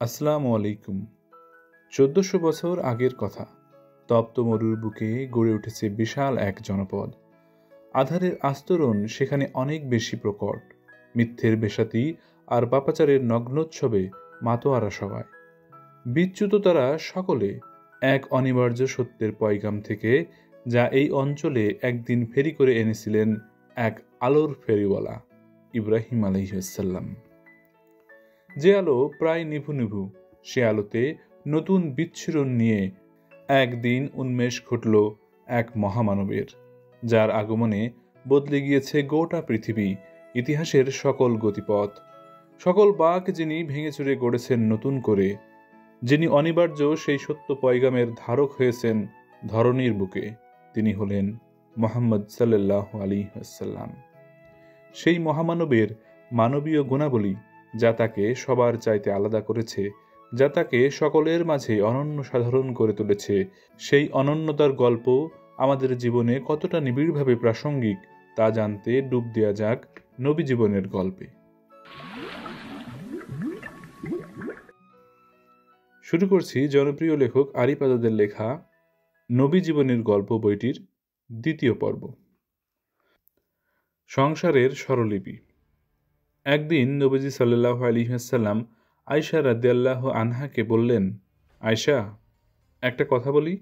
আসসালামু আলাইকুম। ১৪০০ বছর আগের কথা। তপ্ত মরুর বুকে গড়ে উঠেছে বিশাল এক জনপদ। আঁধারের আস্তরণ সেখানে অনেক বেশি প্রকট। মিথ্যের বেশাতি আর পাপাচারের নগ্নোৎসবে মাতোয়ারা সবাই। বিচ্যুত তারা সকলে এক অনিবার্য সত্যের পয়গাম থেকে, যা এই অঞ্চলে একদিন ফেরি করে এনেছিলেন এক আলোর ফেরিওয়ালা, ইব্রাহিম আলাইহিসসালাম। যে আলো প্রায় নিভু নিভু, সে আলোতে নতুন বিচ্ছুরণ নিয়ে একদিন উন্মেষ ঘটল এক মহামানবের, যার আগমনে বদলে গিয়েছে গোটা পৃথিবী, ইতিহাসের সকল গতিপথ। সকল বাঁক যিনি ভেঙেচুরে গড়েছেন নতুন করে, যিনি অনিবার্য সেই সত্য পয়গামের ধারক হয়েছেন ধরণীর বুকে, তিনি হলেন মুহাম্মদ সাল্লাল্লাহু আলাইহি ওয়াসাল্লাম। সেই মহামানবের মানবীয় গুণাবলী, যা তাকে সবার চাইতে আলাদা করেছে, যা তাকে সকলের মাঝে অনন্য সাধারণ করে তুলেছে, সেই অনন্যতার গল্প আমাদের জীবনে কতটা নিবিড়ভাবে প্রাসঙ্গিক তা জানতে ডুব দেয়া যাক নবী জীবনের গল্পে। শুরু করছি জনপ্রিয় লেখক আরিফ আজাদের লেখা নবী জীবনের গল্প বইটির দ্বিতীয় পর্ব। সংসারের স্বরলিপি। একদিন নবীজি সাল্লাল্লাহু আলাইহি ওয়াসাল্লাম আয়েশা রাদিয়াল্লাহু আনহাকে বললেন, আয়েশা, একটা কথা বলি।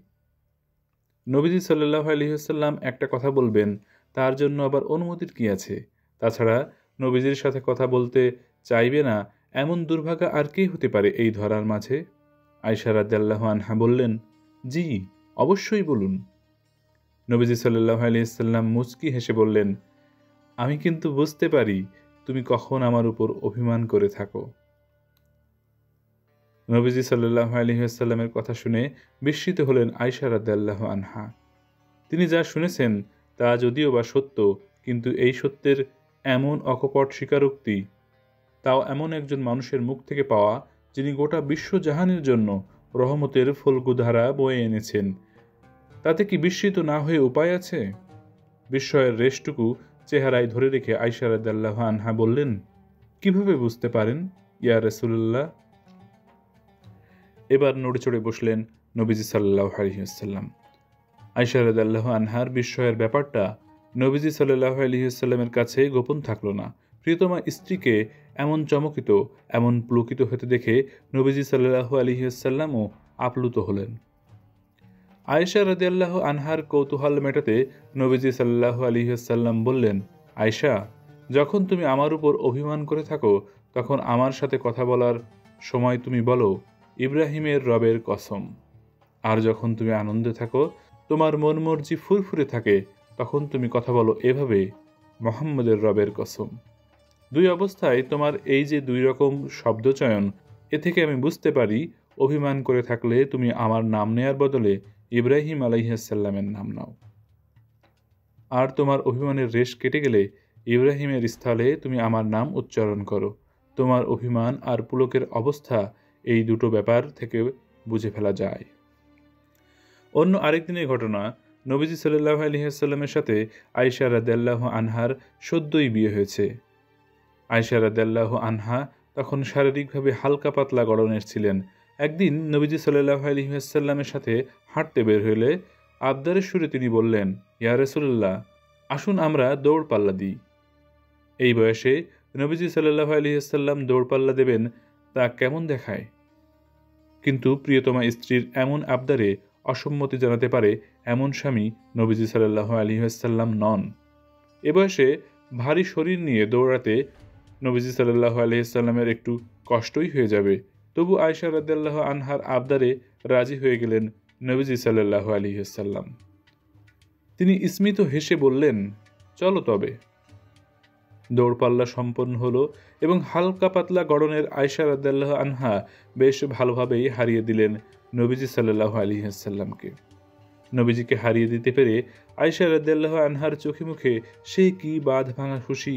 নবীজি সাল্লাল্লাহু আলাইহি ওয়াসাল্লাম একটা কথা বলবেন, তার জন্য আবার অনুমতির কি আছে? তাছাড়া নবীজির সাথে কথা বলতে চাইবে না এমন দুর্ভাগা আর কে হতে পারে এই ধরার মাঝে? আয়েশা রাদিয়াল্লাহু আনহা বললেন, জি, অবশ্যই বলুন। নবীজি সাল্লাল্লাহু আলাইহি ওয়াসাল্লাম মুচকি হেসে বললেন, আমি কিন্তু বুঝতে পারি তুমি কখন আমার উপর অভিমান করে থাকো। নবীজি সাল্লাল্লাহু আলাইহি ওয়াসাল্লামের কথা শুনে বিস্মিত হলেন আয়েশা রাদিয়াল্লাহু আনহা। তিনি যা শুনেছেন তা যদিও বা সত্য, কিন্তু এই সত্যের এমন অকপট স্বীকারোক্তি, তাও এমন একজন মানুষের মুখ থেকে পাওয়া, যিনি গোটা বিশ্বজাহানের জন্য রহমতের ফল্গুধারা বয়ে এনেছেন, তাতে কি বিস্মিত না হয়ে উপায় আছে? বিস্ময়ের রেশটুকু চেহারায় ধরে রেখে আয়েশা রাদিয়াল্লাহু আনহা বললেন, কিভাবে বুঝতে পারেন ইয়া রাসূলুল্লাহ? এবার নড়ে চড়ে বসলেন নবীজি সাল্লাল্লাহু আলাইহি ওয়াসাল্লাম। আয়েশা রাদিয়াল্লাহু আনহার বিস্ময়ের ব্যাপারটা নবীজি সাল্লাল্লাহু আলাইহি ওয়াসাল্লামের কাছে গোপন থাকলো না। প্রিয়তমা স্ত্রীকে এমন চমকিত, এমন পুলকিত হতে দেখে নবীজি সাল্লাল্লাহু আলাইহি ওয়াসাল্লামও আপ্লুত হলেন। আয়েশা রাদিয়াল্লাহু আনহার কৌতূহল মেটাতে নবীজি সাল্লাল্লাহু আলাইহি ওয়াসাল্লাম বললেন, আয়েশা, যখন তুমি আমার উপর অভিমান করে থাকো, তখন আমার সাথে কথা বলার সময় তুমি বলো, ইব্রাহিমের রবের কসম। আর যখন তুমি আনন্দে থাকো, তোমার মন মর্জি ফুরফুরে থাকে, তখন তুমি কথা বলো এভাবে, মুহাম্মদের রবের কসম। দুই অবস্থায় তোমার এই যে দুই রকম শব্দচয়ন, এ থেকে আমি বুঝতে পারি অভিমান করে থাকলে তুমি আমার নাম নেয়ার বদলে ইব্রাহিম আলাইহিসসালামের নাম নাও। আর তোমার অভিমানের রেশ কেটে গেলে ইব্রাহিমের স্থলে তুমি আমার নাম উচ্চারণ করো। তোমার অভিমান আর পুলকের অবস্থা এই দুটো ব্যাপার থেকে বুঝে ফেলা যায়। অন্য আরেকদিনের ঘটনা, নবীজি সাল্লাল্লাহু আলাইহি ওয়াসাল্লামের সাথে আয়েশা রাদিয়াল্লাহু আনহার সদ্যই বিয়ে হয়েছে। আয়েশা রাদিয়াল্লাহু আনহা তখন শারীরিকভাবে হালকা পাতলা গড়নের ছিলেন। একদিন নবীজি সাল্লাল্লাহু আলাইহি ওয়াসাল্লামের সাথে হাঁটতে বের হলে আবদারের সুরে তিনি বললেন, ইয়া রাসূলুল্লাহ, আসুন আমরা দৌড় পাল্লা দিই। এই বয়সে নবীজি সাল্লাল্লাহু আলাইহি ওয়াসাল্লাম দৌড় পাল্লা দেবেন, তা কেমন দেখায়? কিন্তু প্রিয়তমা স্ত্রীর এমন আবদারে অসম্মতি জানাতে পারে এমন স্বামী নবীজি সাল্লাল্লাহু আলাইহি ওয়াসাল্লাম নন। এ বয়সে ভারী শরীর নিয়ে দৌড়াতে নবীজি সাল্লাল্লাহু আলাইহি ওয়াসাল্লামের একটু কষ্টই হয়ে যাবে। তবু আয়েশা রাদিয়াল্লাহু আনহার আবদারে রাজি হয়ে গেলেন নবীজি সাল্লাল্লাহু আলাইহি ওয়াসাল্লাম। তিনি স্মিত হেসে বললেন, চলো তবে। দৌড়পাল্লা সম্পন্ন হলো এবং হালকা পাতলা গড়নের আয়েশা রাদিয়াল্লাহু আনহা বেশ ভালোভাবেই হারিয়ে দিলেন নবীজি সাল্লাল্লাহু আলাইহি ওয়াসাল্লামকে। নবীজিকে হারিয়ে দিতে পেরে আয়েশা রাদিয়াল্লাহু আনহার চোখে মুখে সে কি বাঁধ ভাঙা খুশি।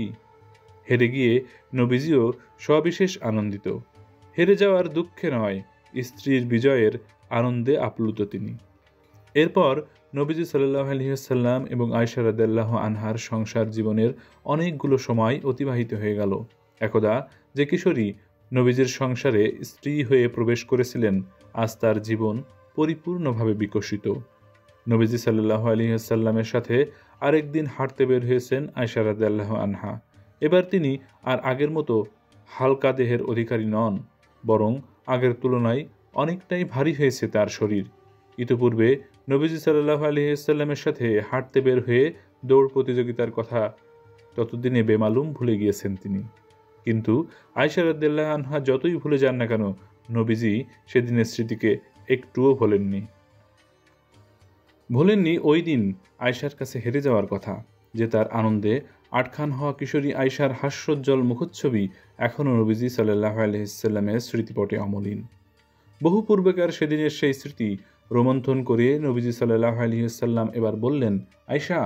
হেরে গিয়ে নবীজিও সবিশেষ আনন্দিত। হেরে যাওয়ার দুঃখে নয়, স্ত্রীর বিজয়ের আনন্দে আপ্লুত তিনি। এরপর নবীজি সাল্লাল্লাহু আলাইহি ওয়াসাল্লাম এবং আয়েশা রাদিয়াল্লাহু আনহার সংসার জীবনের অনেকগুলো সময় অতিবাহিত হয়ে গেল। একদা যে কিশোরী নবীজির সংসারে স্ত্রী হয়ে প্রবেশ করেছিলেন, আজ তার জীবন পরিপূর্ণভাবে বিকশিত। নবীজি সাল্লাল্লাহু আলাইহি ওয়াসাল্লামের সাথে আরেকদিন হাঁটতে বের হয়েছেন আয়েশা রাদিয়াল্লাহু আনহা। এবার তিনি আর আগের মতো হালকা দেহের অধিকারী নন, বরং আগের তুলনায় অনেকটাই ভারী হয়েছে তার শরীর। ইতিপূর্বে নবীজি সাল্লাল্লাহু আলাইহি ওয়াসাল্লামের সাথে হাঁটতে বের হয়ে দৌড় প্রতিযোগিতার কথা ততদিনে বেমালুম ভুলে গিয়েছেন তিনি। কিন্তু আয়েশা রাদিয়াল্লাহু আনহা যতই ভুলে যান না কেন, নবীজি সেদিনের স্মৃতিকে একটুও ভোলেননি ওই দিন আয়েশার কাছে হেরে যাওয়ার কথা, যে তার আনন্দে আটখান হওয়া কিশোরী আয়েশার হাস্যোজ্জ্বল মুখচ্ছবি এখনও নবীজি সাল্লাল্লাহু আলাইহি ওয়াসাল্লামের স্মৃতিপটে অমলিন। বহু পূর্বেকার সেদিনের সেই স্মৃতি রোমন্থন করে নবীজি সাল্লাল্লাহু আলাইহি ওয়াসাল্লাম এবার বললেন, আয়েশা,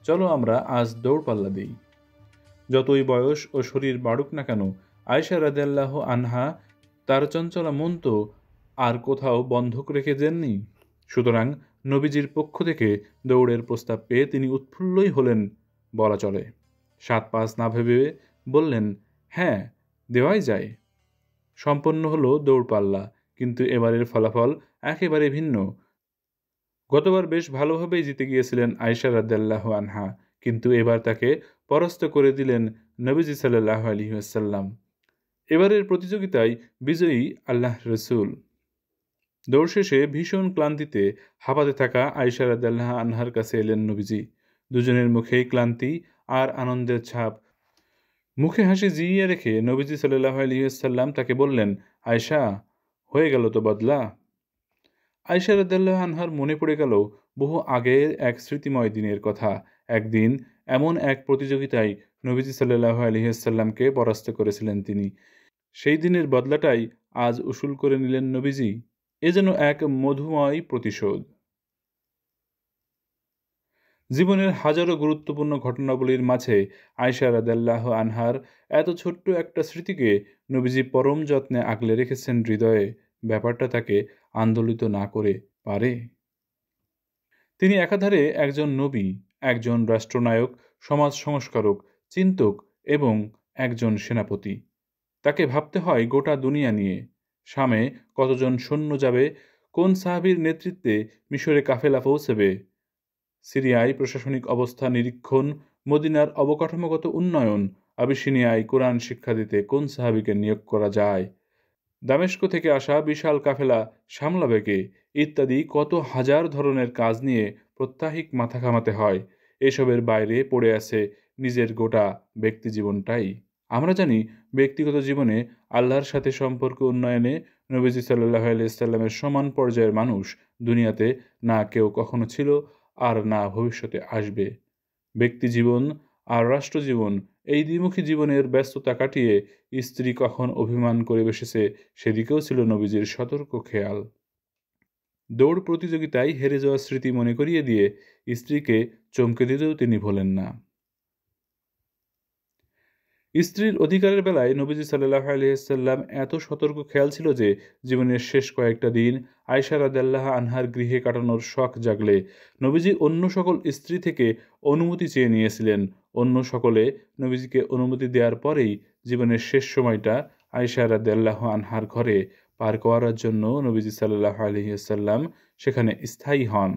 চলো আমরা আজ দৌড় পাল্লা দেই। যতই বয়স ও শরীর বাড়ুক না কেন, আয়েশা রাদিয়াল্লাহু আনহা তার চঞ্চলা মন তো আর কোথাও বন্ধক রেখে দেননি। সুতরাং নবীজির পক্ষ থেকে দৌড়ের প্রস্তাব পেয়ে তিনি উৎফুল্লই হলেন বলা চলে। ৭-৫ না ভেবে বললেন, হ্যাঁ, দেওয়াই যায়। সম্পন্ন হলো দৌড় পাল্লা, কিন্তু এবারের ফলাফল একেবারে ভিন্ন। গতবার বেশ ভালোভাবেই জিতে গিয়েছিলেন আয়েশা রাদিয়াল্লাহু আনহা, কিন্তু এবার তাকে পরাস্ত করে দিলেন নবীজি সাল্লাল্লাহু আলাইহি ওয়াসাল্লাম। এবারের প্রতিযোগিতায় বিজয়ী আল্লাহ রসুল। দৌড় শেষে ভীষণ ক্লান্তিতে হাঁপাতে থাকা আয়েশা রাদিয়াল্লাহু আনহার কাছে এলেন নবীজি। দুজনের মুখেই ক্লান্তি আর আনন্দের ছাপ। মুখে হাসি জিইয়ে রেখে নবীজি সাল্লাল্লাহু আলাইহি ওয়াসাল্লাম তাকে বললেন, আয়েশা, হয়ে গেল তো বদলা। আয়েশা রাদিয়াল্লাহু আনহার মনে পড়ে গেল বহু আগের এক স্মৃতিময় দিনের কথা। একদিন এমন এক প্রতিযোগিতায় নবীজি সাল্লাল্লাহু আলাইহি ওয়াসাল্লামকে পরাস্ত করেছিলেন তিনি। সেই দিনের বদলাটাই আজ উসুল করে নিলেন নবীজি। এ যেন এক মধুময় প্রতিশোধ। জীবনের হাজারো গুরুত্বপূর্ণ ঘটনাবলীর মাঝে আয়েশা রাদিয়াল্লাহু আনহার এত ছোট্ট একটা স্মৃতিকে নবীজি পরম যত্নে আগলে রেখেছেন হৃদয়ে। ব্যাপারটা তাকে আন্দোলিত না করে পারে? তিনি একাধারে একজন নবী, একজন রাষ্ট্রনায়ক, সমাজ সংস্কারক, চিন্তক এবং একজন সেনাপতি। তাকে ভাবতে হয় গোটা দুনিয়া নিয়ে। শামে কতজন সৈন্য যাবে, কোন সাহাবীর নেতৃত্বে মিশরে কাফেলা পৌঁছবে, সিরিয়ায় প্রশাসনিক অবস্থা নিরীক্ষণ, মদিনার অবকাঠামোগত উন্নয়ন, আবিসিনিয়ায় কোরআন শিক্ষা দিতে কোন সাহাবীকে নিয়োগ করা যায়, দামেস্ক থেকে আসা বিশাল কাফেলা সামলাবে কে, ইত্যাদি কত হাজার ধরনের কাজ নিয়ে প্রত্যাহিক মাথা ঘামাতে হয়। এসবের বাইরে পড়ে আছে নিজের গোটা ব্যক্তিজীবনটাই। আমরা জানি ব্যক্তিগত জীবনে আল্লাহর সাথে সম্পর্ক উন্নয়নে নবীজি সাল্লাল্লাহু আলাইহি ওয়াসাল্লামের সমান পর্যায়ের মানুষ দুনিয়াতে না কেউ কখনো ছিল আর না ভবিষ্যতে আসবে। ব্যক্তিজীবন আর রাষ্ট্রজীবন, এই দ্বিমুখী জীবনের ব্যস্ততা কাটিয়ে স্ত্রী কখন অভিমান করে বসেছে সেদিকেও ছিল নবীজির সতর্ক খেয়াল। দৌড় প্রতিযোগিতায় হেরে যাওয়ার স্মৃতি মনে করিয়ে দিয়ে স্ত্রীকে চমকে দিতেও তিনি ভোলেন না। স্ত্রীর অধিকারের বেলায় নবীজি সাল্লাল্লাহু আলাইহি ওয়াসাল্লাম এত সতর্ক খেয়াল ছিল যে জীবনের শেষ কয়েকটা দিন আয়েশা রাদিয়াল্লাহু আনহার গৃহে কাটানোর শখ জাগলে নবীজি অন্য সকল স্ত্রী থেকে অনুমতি চেয়ে নিয়েছিলেন। অন্য সকলে নবীজিকে অনুমতি দেওয়ার পরেই জীবনের শেষ সময়টা আয়েশা রাদিয়াল্লাহু আনহার ঘরে পার করার জন্য নবীজি সাল্লাল্লাহু আলাইহি ওয়াসাল্লাম সেখানে স্থায়ী হন।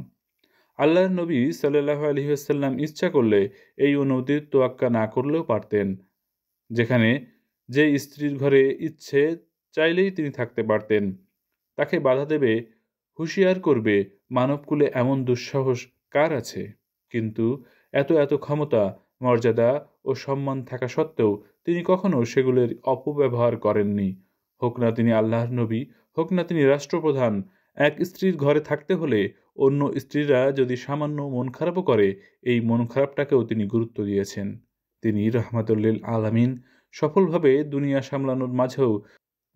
আল্লাহর নবী সাল্লাল্লাহু আলাইহি ওয়াসাল্লাম ইচ্ছা করলে এই অনুমতির তোয়াক্কা না করলেও পারতেন। যেখানে যে স্ত্রীর ঘরে ইচ্ছে চাইলেই তিনি থাকতে পারতেন। তাকে বাধা দেবে, হুঁশিয়ার করবে, মানবকুলে এমন দুঃসাহস কার আছে? কিন্তু এত ক্ষমতা, মর্যাদা ও সম্মান থাকা সত্ত্বেও তিনি কখনো সেগুলোর অপব্যবহার করেননি। হোক না তিনি আল্লাহর নবী, হোক না তিনি রাষ্ট্রপ্রধান, এক স্ত্রীর ঘরে থাকতে হলে অন্য স্ত্রীরা যদি সামান্য মন খারাপও করে, এই মন খারাপটাকেও তিনি গুরুত্ব দিয়েছেন। তিনি রাহমাতুল লিল আলামিন। সফলভাবে দুনিয়া সামলানোর মাঝেও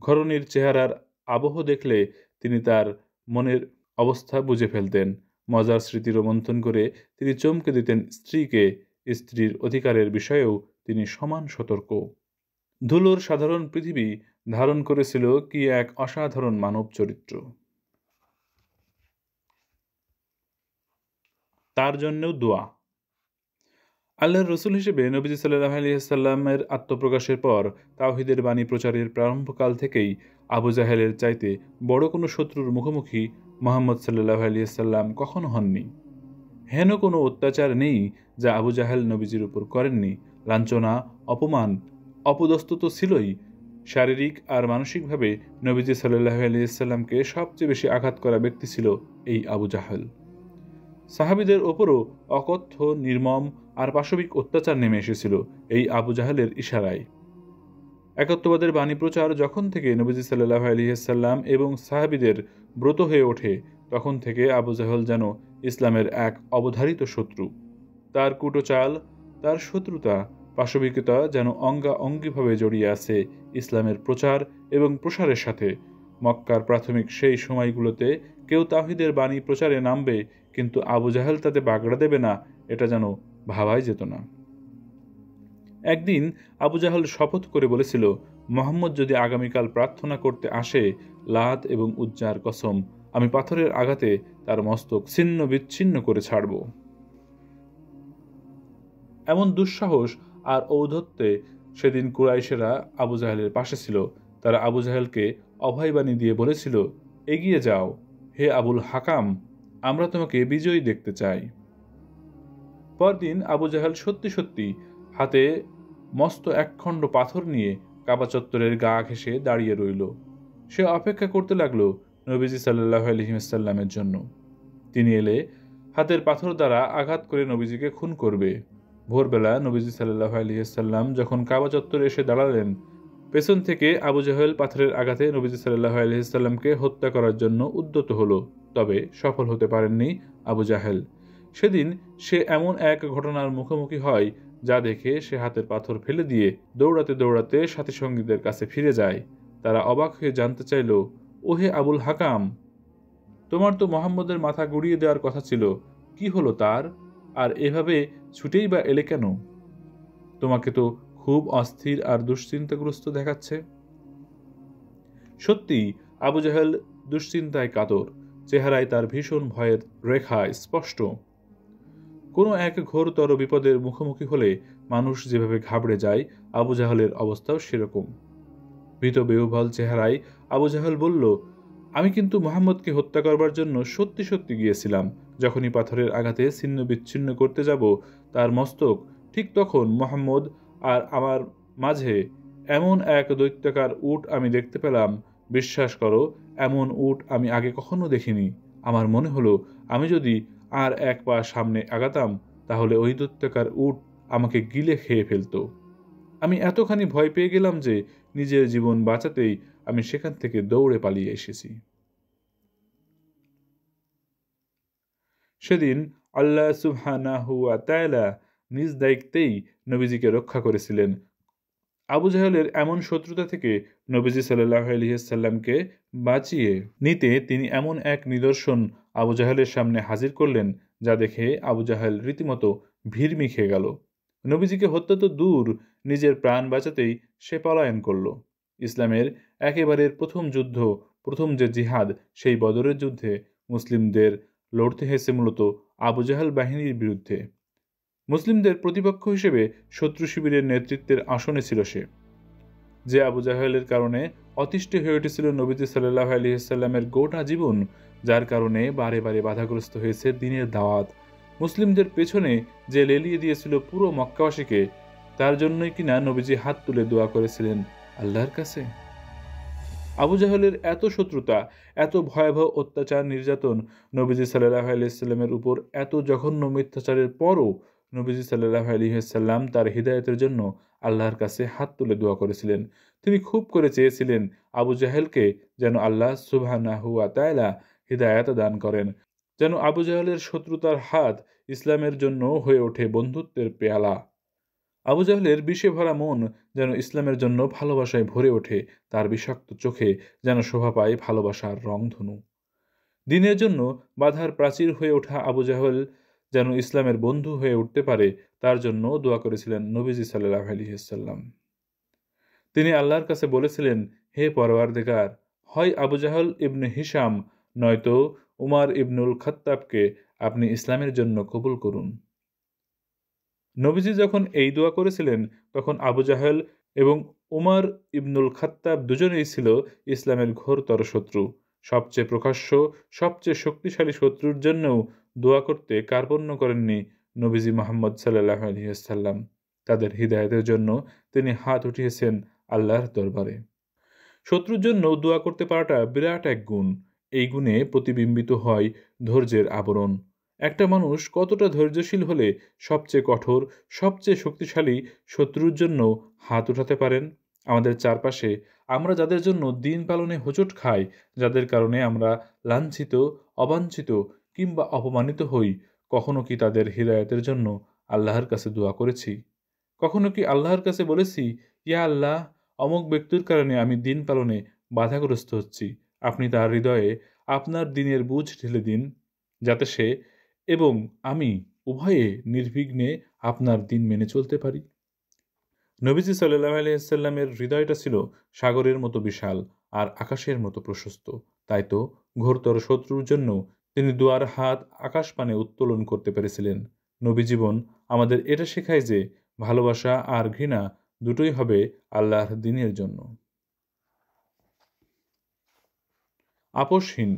ঘরণীর চেহারার আবহ দেখলে তিনি তার মনের অবস্থা বুঝে ফেলতেন। মজার স্মৃতি রোমন্থন করে তিনি চমকে দিতেন স্ত্রীকে। স্ত্রীর অধিকারের বিষয়েও তিনি সমান সতর্ক। ধুলোর সাধারণ পৃথিবী ধারণ করেছিল কি এক অসাধারণ মানব চরিত্র। তার জন্যও দোয়া। আল্লাহর রসুল হিসেবে নবীজি সাল্লাল্লাহু আলাইহি ওয়াসাল্লামের আত্মপ্রকাশের পর তাওহীদের বাণী প্রচারের প্রারম্ভকাল থেকেই আবু জাহেলের চাইতে বড় কোনো শত্রুর মুখোমুখি মুহাম্মদ সাল্লাল্লাহু আলাইহি ওয়াসাল্লাম কখনো হননি। হেন কোনো অত্যাচার নেই যা আবু জাহেল নবীজির উপর করেননি। লাঞ্ছনা, অপমান, অপদস্থ তো ছিলই, শারীরিক আর মানসিকভাবে নবীজি সাল্লাল্লাহু আলাইহি ওয়াসাল্লামকে সবচেয়ে বেশি আঘাত করা ব্যক্তি ছিল এই আবু জাহেল। সাহাবীদের ওপরও অকথ্য, নির্মম আর পাশবিক অত্যাচার নেমে এসেছিল এই আবু জাহেলের ইশারায়। একত্ববাদের বাণী প্রচার যখন থেকে নবীজি সাল্লাল্লাহু আলাইহি ওয়াসাল্লাম এবং সাহাবীদের ব্রত হয়ে ওঠে, তখন থেকে আবু জাহেল যেন ইসলামের এক অবধারিত শত্রু। তার কুটচাল, তার শত্রুতা, পাশবিকতা যেন অঙ্গাঅঙ্গিভাবে জড়িয়ে আছে ইসলামের প্রচার এবং প্রসারের সাথে। মক্কার প্রাথমিক সেই সময়গুলোতে কেউ তাওহীদের বাণী প্রচারে নামবে, কিন্তু আবু জাহেল তাতে বাগড়া দেবে না, এটা যেন ভাবাই যেত না। একদিন আবু জাহেল শপথ করে বলেছিল, মুহাম্মদ যদি আগামীকাল প্রার্থনা করতে আসে, লাত এবং উজ্জার কসম, আমি পাথরের আঘাতে তার মস্তক ছিন্ন বিচ্ছিন্ন করে ছাড়ব। এমন দুঃসাহস আর ঔদ্ধত্যে সেদিন কুরাইশেরা আবু জাহেলের পাশে ছিল। তারা আবু জাহেলকে অভয়বাণী দিয়ে বলেছিল, এগিয়ে যাও হে আবুল হাকাম, আমরা তোমাকে বিজয়ী দেখতে চাই। পরদিন আবু জাহেল সত্যি সত্যি হাতে মস্ত একখণ্ড পাথর নিয়ে কাবা চত্বরের গা ঘেঁষে দাঁড়িয়ে রইল। সে অপেক্ষা করতে লাগলো নবীজি সাল্লাল্লাহু আলাইহি ওয়াসাল্লামের জন্য। তিনি এলে হাতের পাথর দ্বারা আঘাত করে নবীজিকে খুন করবে। ভোরবেলা নবীজি সাল্লাল্লাহু আলাইহি ওয়াসাল্লাম যখন কাবা চত্বরে এসে দাঁড়ালেন, পেছন থেকে আবু জাহেল পাথরের আঘাতে নবীজি সাল্লাল্লাহু আলাইহি ওয়াসাল্লামকে হত্যা করার জন্য উদ্যত হলো, তবে সফল হতে পারেননি আবু জাহেল। সেদিন সে এমন এক ঘটনার মুখোমুখি হয় যা দেখে সে হাতের পাথর ফেলে দিয়ে দৌড়াতে দৌড়াতে সাথী সঙ্গীদের কাছে ফিরে যায়। তারা অবাক হয়ে জানতে চাইল, ওহে আবুল হাকাম, তোমার তো মুহাম্মদের মাথা গুড়িয়ে দেওয়ার কথা ছিল, কি হলো তার? আর এভাবে ছুটেই বা এলে কেন? তোমাকে তো খুব অস্থির আর দুশ্চিন্তাগ্রস্ত দেখাচ্ছে। সত্যি আবু জাহেল দুশ্চিন্তায় কাতর, চেহারায় তার ভীষণ ভয়ের রেখা স্পষ্ট। কোনো এক ঘোরতর বিপদের মুখোমুখি হলে মানুষ যেভাবে ঘাবড়ে যায়, আবু জাহেলের অবস্থাও সেরকম। ভীত বেহুবল চেহারায় আবু জাহেল বলল, আমি কিন্তু মুহাম্মদকে হত্যা করবার জন্য সত্যি সত্যি গিয়েছিলাম। যখনই পাথরের আঘাতে ছিন্ন বিচ্ছিন্ন করতে যাব তার মস্তক, ঠিক তখন মুহাম্মদ আর আমার মাঝে এমন এক দৈত্যাকার উট আমি দেখতে পেলাম। বিশ্বাস করো, এমন উট আমি আগে কখনো দেখিনি। আমার মনে হলো আমি যদি আর এক পা সামনে আগাতাম তাহলে ওই দৈত্যাকার উট আমাকে গিলে খেয়ে ফেলত। আমি এতখানি ভয় পেয়ে গেলাম যে নিজের জীবন বাঁচাতেই আমি সেখান থেকে দৌড়ে পালিয়ে এসেছি। সেদিন আল্লাহ সুবহানাহু ওয়া তাআলা নিজ দায়িত্বেই নবীজিকে রক্ষা করেছিলেন। আবু জাহেলের এমন শত্রুতা থেকে নবীজি সাল্লাল্লাহু আলাইহি ওয়াসাল্লামকে বাঁচিয়ে নিতে তিনি এমন এক নিদর্শন আবু জাহেলের সামনে হাজির করলেন যা দেখে আবু জাহেল রীতিমতো ভিড়মি খেয়ে গেল। নবীজিকে হত্যা তো দূর, নিজের প্রাণ বাঁচাতেই সে পলায়ন করল। ইসলামের একেবারে প্রথম যুদ্ধ, প্রথম যে জিহাদ, সেই বদরের যুদ্ধে মুসলিমদের লড়তে হয়েছে মূলত আবু জাহেল বাহিনীর বিরুদ্ধে। মুসলিমদের প্রতিপক্ষ হিসেবে শত্রু শিবিরের নেতৃত্বের আসনে ছিল সে। যে আবু জাহেলের কারণে অতিষ্ঠ হয়ে উঠেছিল নবীজি সাল্লাল্লাহু আলাইহি ওয়াসাল্লামের গোটা জীবন, যার কারণে বারে বারে বাধাগ্রস্ত হয়েছে দ্বীনের দাওয়াত, মুসলিমদের পেছনে যে লেলিয়ে দিয়েছিল পুরো মক্কাবাসীকে, তার জন্যই কিনা নবীজি হাত তুলে দোয়া করেছিলেন আল্লাহর কাছে। আবু জাহেলের এত শত্রুতা, এত ভয়াবহ অত্যাচার নির্যাতন, নবীজি সাল্লাল্লাহু আলাইহি ওয়াসাল্লামের উপর এত জঘন্য মিথ্যাচারের পরও নবীজি সাল্লাল্লাহু আলাইহি ওয়াসাল্লাম তার হিদায়াতের জন্য আল্লাহর কাছে হাত তুলে দোয়া করেছিলেন। তিনি খুব করে চেয়েছিলেন আবু জাহেলকে যেন আল্লাহ সুবহানাহু ওয়া তাআলা হিদায়াত দান করেন, যেন আবু জাহেলের শত্রুতার হাত ইসলামের জন্য হয়ে ওঠে বন্ধুত্বের পেয়ালা। আবু জাহলের বিষে ভরা মন যেন ইসলামের জন্য ভালোবাসায় ভরে ওঠে, তার বিষাক্ত চোখে যেন শোভা পায় ভালোবাসার রংধনু। দিনের জন্য বাধার প্রাচীর হয়ে ওঠা আবু জাহল যেন ইসলামের বন্ধু হয়ে উঠতে পারে, তার জন্য দোয়া করেছিলেন নবীজি সাল্লাল্লাহু আলাইহি ওয়াসাল্লাম। তিনি আল্লাহর কাছে বলেছিলেন, হে পরওয়ারদিগার, হয় আবু জাহল ইবনে হিশাম নয়তো উমার ইবনুল খাত্তাবকে আপনি ইসলামের জন্য কবুল করুন। নবীজি যখন এই দোয়া করেছিলেন তখন আবু জাহেল এবং উমর ইবনুল খাত্তাব দুজনেই ছিল ইসলামের ঘোরতর শত্রু। সবচেয়ে প্রকাশ্য, সবচেয়ে শক্তিশালী শত্রুর জন্যও দোয়া করতে কার্পণ্য করেননি নবীজি মোহাম্মদ সাল্লাল্লাহু আলাইহি ওয়াসাল্লাম। তাদের হিদায়াতের জন্য তিনি হাত উঠিয়েছেন আল্লাহর দরবারে। শত্রুর জন্য দোয়া করতে পারাটা বিরাট এক গুণ। এই গুণে প্রতিবিম্বিত হয় ধৈর্যের আবরণ। একটা মানুষ কতটা ধৈর্যশীল হলে সবচেয়ে কঠোর, সবচেয়ে শক্তিশালী শত্রুর জন্য হাত উঠাতে পারেন। আমাদের চারপাশে আমরা যাদের জন্য দিন পালনে হোঁচট খাই, যাদের কারণে আমরা লাঞ্ছিত, অবাঞ্ছিত কিংবা অপমানিত হই, কখনো কি তাদের হৃদায়তের জন্য আল্লাহর কাছে দোয়া করেছি? কখনো কি আল্লাহর কাছে বলেছি, ইয়া আল্লাহ, অমুক ব্যক্তির কারণে আমি দিন পালনে বাধাগ্রস্ত হচ্ছি, আপনি তার হৃদয়ে আপনার দিনের বুঝ ঢেলে দিন, যাতে সে এবং আমি উভয়ে নির্বিঘ্নে আপনার দিন মেনে চলতে পারি। নবীজি সাল্লাল্লাহু আলাইহি ওয়াসাল্লামের হৃদয়টা ছিল সাগরের মতো বিশাল আর আকাশের মতো প্রশস্ত। তাই তো ঘোরতর শত্রুর জন্য তিনি দোয়ার হাত আকাশপানে উত্তোলন করতে পেরেছিলেন। নবী জীবন আমাদের এটা শেখায় যে ভালোবাসা আর ঘৃণা দুটোই হবে আল্লাহর দ্বীনের জন্য। আপোষহীন।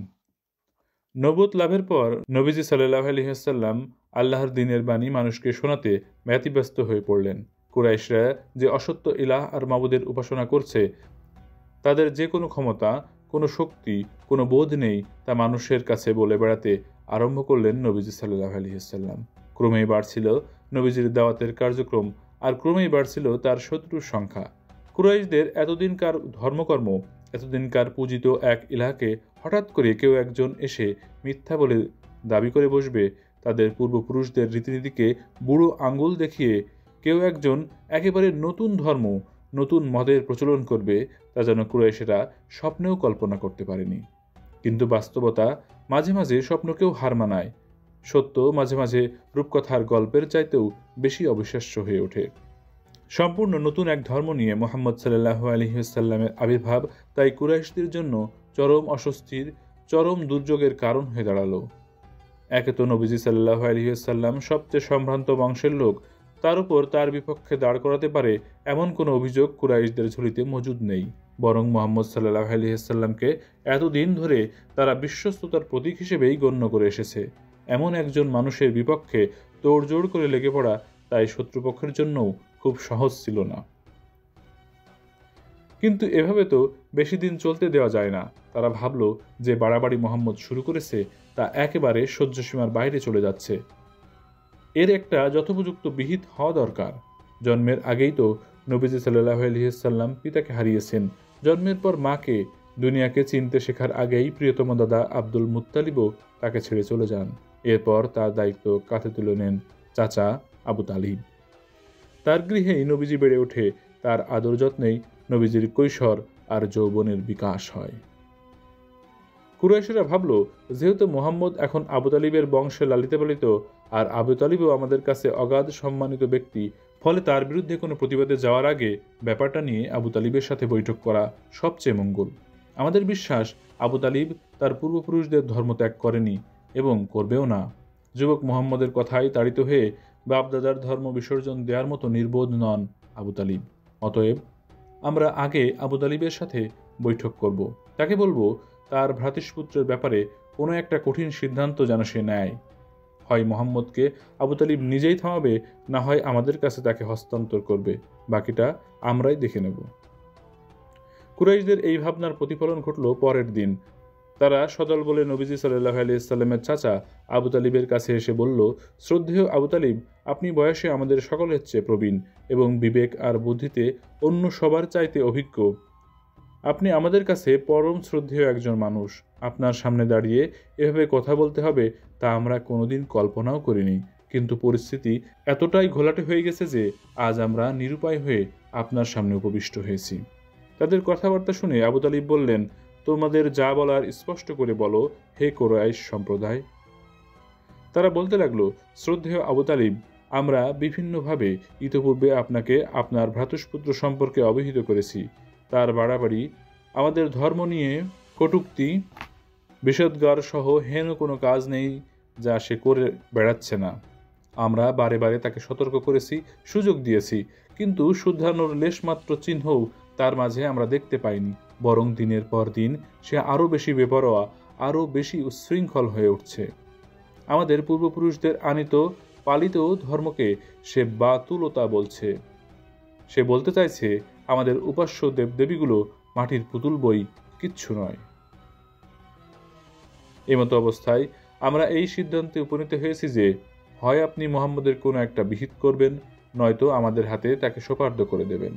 নবুয়ত লাভের পর নবীজি সাল্লাল্লাহু আলাইহি ওয়াসাল্লাম আল্লাহর দ্বীনের বাণী মানুষকে শোনাতে ব্যতিব্যস্ত হয়ে পড়লেন। কুরাইশরা যে অসত্য ইলাহ আর মাবুদের উপাসনা করছে, তাদের যে কোনো ক্ষমতা, কোনো শক্তি, কোনো বোধ নেই, তা মানুষের কাছে বলে বেড়াতে আরম্ভ করলেন নবীজি সাল্লাল্লাহু আলাইহি ওয়াসাল্লাম। ক্রমেই বাড়ছিল নবীজির দাওয়াতের কার্যক্রম, আর ক্রমেই বাড়ছিল তার শত্রুর সংখ্যা। কুরাইশদের এতদিনকার ধর্মকর্ম, এতদিনকার পূজিত এক ইলাহকে হঠাৎ করে কেউ একজন এসে মিথ্যা বলে দাবি করে বসবে, তাদের পূর্বপুরুষদের রীতিনীতিকে বুড়ো আঙ্গুল দেখিয়ে কেউ একজন একেবারে নতুন ধর্ম, নতুন মতের প্রচলন করবে, তা যেন কুরাইশেরা স্বপ্নেও কল্পনা করতে পারেনি। কিন্তু বাস্তবতা মাঝে মাঝে স্বপ্নকেও হার মানায়। সত্য মাঝে মাঝে রূপকথার গল্পের চাইতেও বেশি অবিশ্বাস্য হয়ে ওঠে। সম্পূর্ণ নতুন এক ধর্ম নিয়ে মুহাম্মদ সাল্লাল্লাহু আলাইহি ওয়াসাল্লামের আবির্ভাব তাই কুরাইশদের জন্য চরম অস্বস্তির, চরম দুর্যোগের কারণ হয়ে দাঁড়ালো। একে তো নবীজি সাল্লাল্লাহু আলাইহি ওয়াসাল্লাম সবচেয়ে সম্ভ্রান্ত বংশের লোক, তার উপর তার বিপক্ষে দাঁড় করাতে পারে এমন কোনো অভিযোগ কুরাইশদের ঝুলিতে মজুদ নেই। বরং মুহাম্মদ সাল্লাল্লাহু আলাইহি ওয়াসাল্লামকে এতদিন ধরে তারা বিশ্বস্ততার প্রতীক হিসেবেই গণ্য করে এসেছে। এমন একজন মানুষের বিপক্ষে তোড়জোড় করে লেগে পড়া তাই শত্রুপক্ষের জন্যও খুব সহজ ছিল না। কিন্তু এভাবে তো বেশি দিন চলতে দেওয়া যায় না। তারা ভাবল যে বাড়াবাড়ি মুহাম্মদ শুরু করেছে তা একেবারে সহ্যসীমার বাইরে চলে যাচ্ছে। এর একটা যথোপযুক্ত বিহিত হওয়া দরকার। জন্মের আগেই তো নবীজি সাল্লাল্লাহু আলাইহি ওয়াসাল্লাম পিতাকে হারিয়েছেন। জন্মের পর মাকে, দুনিয়াকে চিনতে শেখার আগেই প্রিয়তম দাদা আব্দুল মুত্তালিবও তাকে ছেড়ে চলে যান। এরপর তার দায়িত্ব কাঁধে তুলে নেন চাচা আবু তালিব। তার গৃহেই নবীজি বেড়ে ওঠে, তার আদর যত্নেই নবীজির কৈশোর আর যৌবনের বিকাশ হয়। কুরাইশরা ভাবল, যেহেতু মুহাম্মদ এখন আবু তালিবের বংশে লালিত পালিত, আর আবু তালিবও আমাদের কাছে অগাধ সম্মানিত ব্যক্তি, ফলে তার বিরুদ্ধে কোনো প্রতিবাদে যাওয়ার আগে ব্যাপারটা নিয়ে আবু তালিবের সাথে বৈঠক করা সবচেয়ে মঙ্গল। আমাদের বিশ্বাস, আবু তালিব তার পূর্বপুরুষদের ধর্ম ত্যাগ করেনি এবং করবেও না। যুবক মুহাম্মদের কথায় তাড়িত হয়ে বাপদাদার ধর্ম বিসর্জন দেওয়ার মতো নির্বোধ নন আবু তালিব। অতএব আমরা আগে আবু তালিবের সাথে বৈঠক করব। তাকে বলবো তার ভ্রাতুষ্পুত্রের ব্যাপারে কোনো একটা কঠিন সিদ্ধান্ত যেন সে নেয়। হয় মুহাম্মদকে আবু তালিব নিজেই থামাবে, না হয় আমাদের কাছে তাকে হস্তান্তর করবে। বাকিটা আমরাই দেখে নেব। কুরাইশদের এই ভাবনার প্রতিফলন ঘটল পরের দিন। তারা সদল বলে নবীজি সাল্লাল্লাহু আলাইহি ওয়াসাল্লামের চাচা আবু তালিবের কাছে এসে বলল, শ্রদ্ধেয় আবু তালিব, আপনি বয়সে আমাদের সকলের চেয়ে প্রবীণ এবং বিবেক আর বুদ্ধিতে অন্য সবার চাইতে অভিজ্ঞ। আপনি আমাদের কাছে পরম শ্রদ্ধেয় একজন মানুষ। আপনার সামনে দাঁড়িয়ে এভাবে কথা বলতে হবে তা আমরা কোনোদিন কল্পনাও করিনি। কিন্তু পরিস্থিতি এতটাই ঘোলাটে হয়ে গেছে যে আজ আমরা নিরুপায় হয়ে আপনার সামনে উপবিষ্ট হয়েছি। তাদের কথাবার্তা শুনে আবু তালিব বললেন, তোমাদের যা বলার স্পষ্ট করে বলো, হে কুরাইশ সম্প্রদায়। তারা বলতে লাগলো, শ্রদ্ধেয় আবু তালিব, আমরা বিভিন্নভাবে ইতোপূর্বে আপনাকে আপনার ভ্রাতুষ্পুত্র সম্পর্কে অবহিত করেছি। তার বাড়াবাড়ি, আমাদের ধর্ম নিয়ে কটূক্তি, বিষদগার সহ হেন কোনো কাজ নেই যা সে করে বেড়াচ্ছে না। আমরা বারে বারে তাকে সতর্ক করেছি, সুযোগ দিয়েছি, কিন্তু শুধরানোর লেশমাত্র চিহ্নও তার মাঝে আমরা দেখতে পাইনি। বরং দিনের পর দিন সে আরও বেশি বেপরোয়া, আরও বেশি উচ্ছৃঙ্খল হয়ে উঠছে। আমাদের পূর্বপুরুষদের আনিত পালিত ধর্মকে সে বাতুলতা বলছে। সে বলতে চাইছে আমাদের উপাস্য দেবদেবীগুলো মাটির পুতুল বই, কিচ্ছু নয়। এমতো অবস্থায় আমরা এই সিদ্ধান্তে উপনীত হয়েছি যে হয় আপনি মুহাম্মদের কোনো একটা বিহিত করবেন, নয়তো আমাদের হাতে তাকে সোপার্দ করে দেবেন।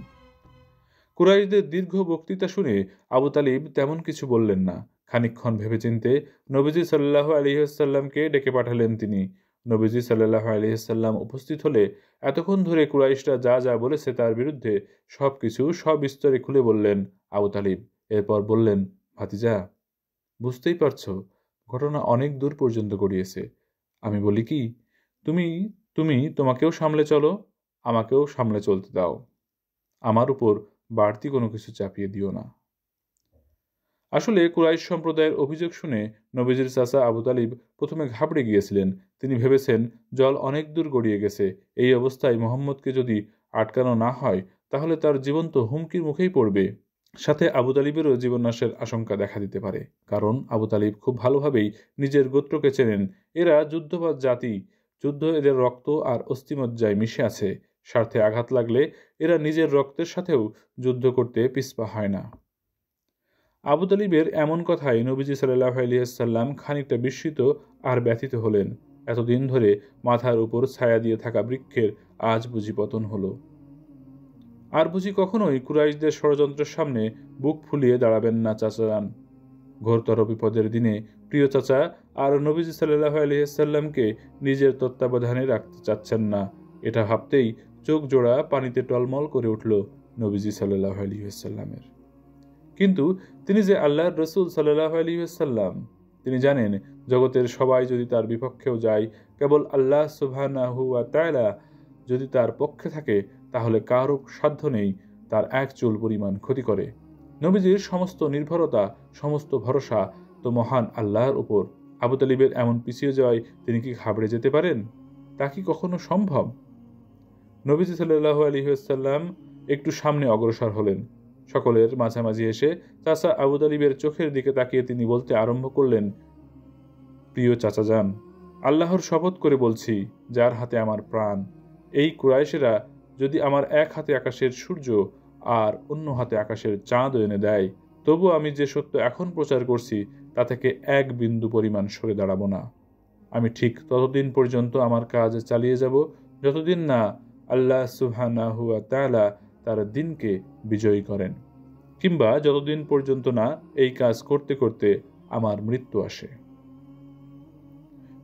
কুরাইশদের দীর্ঘ বক্তৃতা শুনে আবু তালিব তেমন কিছু বললেন না। খানিকক্ষণ ভেবেচিন্তে নবীজি সাল্লাল্লাহু আলাইহি ওয়াসাল্লামকে ডেকে পাঠালেন তিনি। নবীজি সাল্লাল্লাহু আলাইহি ওয়াসাল্লাম উপস্থিত হলে এতক্ষণ ধরে কুরাইশরা যা যা বলেছে তার বিরুদ্ধে সবকিছু সবিস্তারে খুলে বললেন আবু তালিব। এরপর বললেন, ভাতিজা, বুঝতেই পারছো ঘটনা অনেক দূর পর্যন্ত গড়িয়েছে। আমি বলি কি, তুমি তুমি তোমাকেও সামলে চলো, আমাকেও সামলে চলতে দাও। আমার উপর বাড়তি কোনো কিছু চাপিয়ে দিও না। আসলে কুরাইশ সম্প্রদায়ের অভিযোগ শুনে নবীজির চাচা আবু তালিব প্রথমে ঘাবড়ে গিয়েছিলেন। তিনি ভেবেছেন জল অনেক দূর গড়িয়ে গেছে। এই অবস্থায় মোহাম্মদকে যদি আটকানো না হয় তাহলে তার জীবন তো হুমকির মুখেই পড়বে। সাথে আবু তালিবেরও জীবননাশের আশঙ্কা দেখা দিতে পারে। কারণ আবু তালিব খুব ভালোভাবেই নিজের গোত্রকে চেনেন। এরা যুদ্ধবাজ জাতি। যুদ্ধ এদের রক্ত আর অস্থিমজ্জায় মিশে আছে। স্বার্থে আঘাত লাগলে এরা নিজের রক্তের সাথেও যুদ্ধ করতে পিছপা হয় না। আবু তালিবের এমন কথায় নবীজি সাল্লাল্লাহু আলাইহি ওয়াসাল্লাম খানিকটা বিস্মিত আর ব্যথিত হলেন। এতদিন ধরে মাথার উপর ছায়া দিয়ে থাকা বৃক্ষের আজ বুঝি পতন হলো। আর বুঝি কখনোই কুরাইশদের ষড়যন্ত্রের সামনে বুক ফুলিয়ে দাঁড়াবেন না চাচাজান। ঘোরতর বিপদের দিনে প্রিয় চাচা আর নবীজি সাল্লাল্লাহু আলাইহি ওয়াসাল্লামকে নিজের তত্ত্বাবধানে রাখতে চাচ্ছেন না, এটা ভাবতেই চোখ জোড়া পানিতে টলমল করে উঠল নবীজি সাল্লাল্লাহু আলাইহি ওয়াসাল্লামের। কিন্তু তিনি যে আল্লাহর রসুল সাল্লাল্লাহু আলাইহি ওয়াসাল্লাম, তিনি জানেন জগতের সবাই যদি তার বিপক্ষেও যায়, কেবল আল্লাহ সুবহানাহু ওয়া তাআলা যদি তার পক্ষে থাকে, তাহলে কারও সাধ্য নেই তার এক চুল পরিমাণ ক্ষতি করে। নবীজির সমস্ত নির্ভরতা, সমস্ত ভরসা তো মহান আল্লাহর উপর। আবু তালিবের এমন পিছিয়ে যাওয়ায় তিনি কি ঘাবড়ে যেতে পারেন? তা কি কখনো সম্ভব? নবীজি সাল্লাল্লাহু আলাইহি ওয়াসাল্লাম একটু সামনে অগ্রসর হলেন। সকলের মাঝামাঝি এসে চাচা আবু তালিবের চোখের দিকে তাকিয়ে তিনি বলতে আরম্ভ করলেন, প্রিয় চাচাজান, আল্লাহর শপথ করে বলছি, যার হাতে আমার প্রাণ, এই কুরাইশেরা যদি আমার এক হাতে আকাশের সূর্য আর অন্য হাতে আকাশের চাঁদ এনে দেয়, তবু আমি যে সত্য এখন প্রচার করছি তা থেকে এক বিন্দু পরিমাণ সরে দাঁড়াবো না। আমি ঠিক ততদিন পর্যন্ত আমার কাজ চালিয়ে যাব যতদিন না আল্লাহ সুবহানাহু ওয়া তাআলা তার দিনকে বিজয়ী করেন, কিংবা যতদিন পর্যন্ত না এই কাজ করতে করতে আমার মৃত্যু আসে।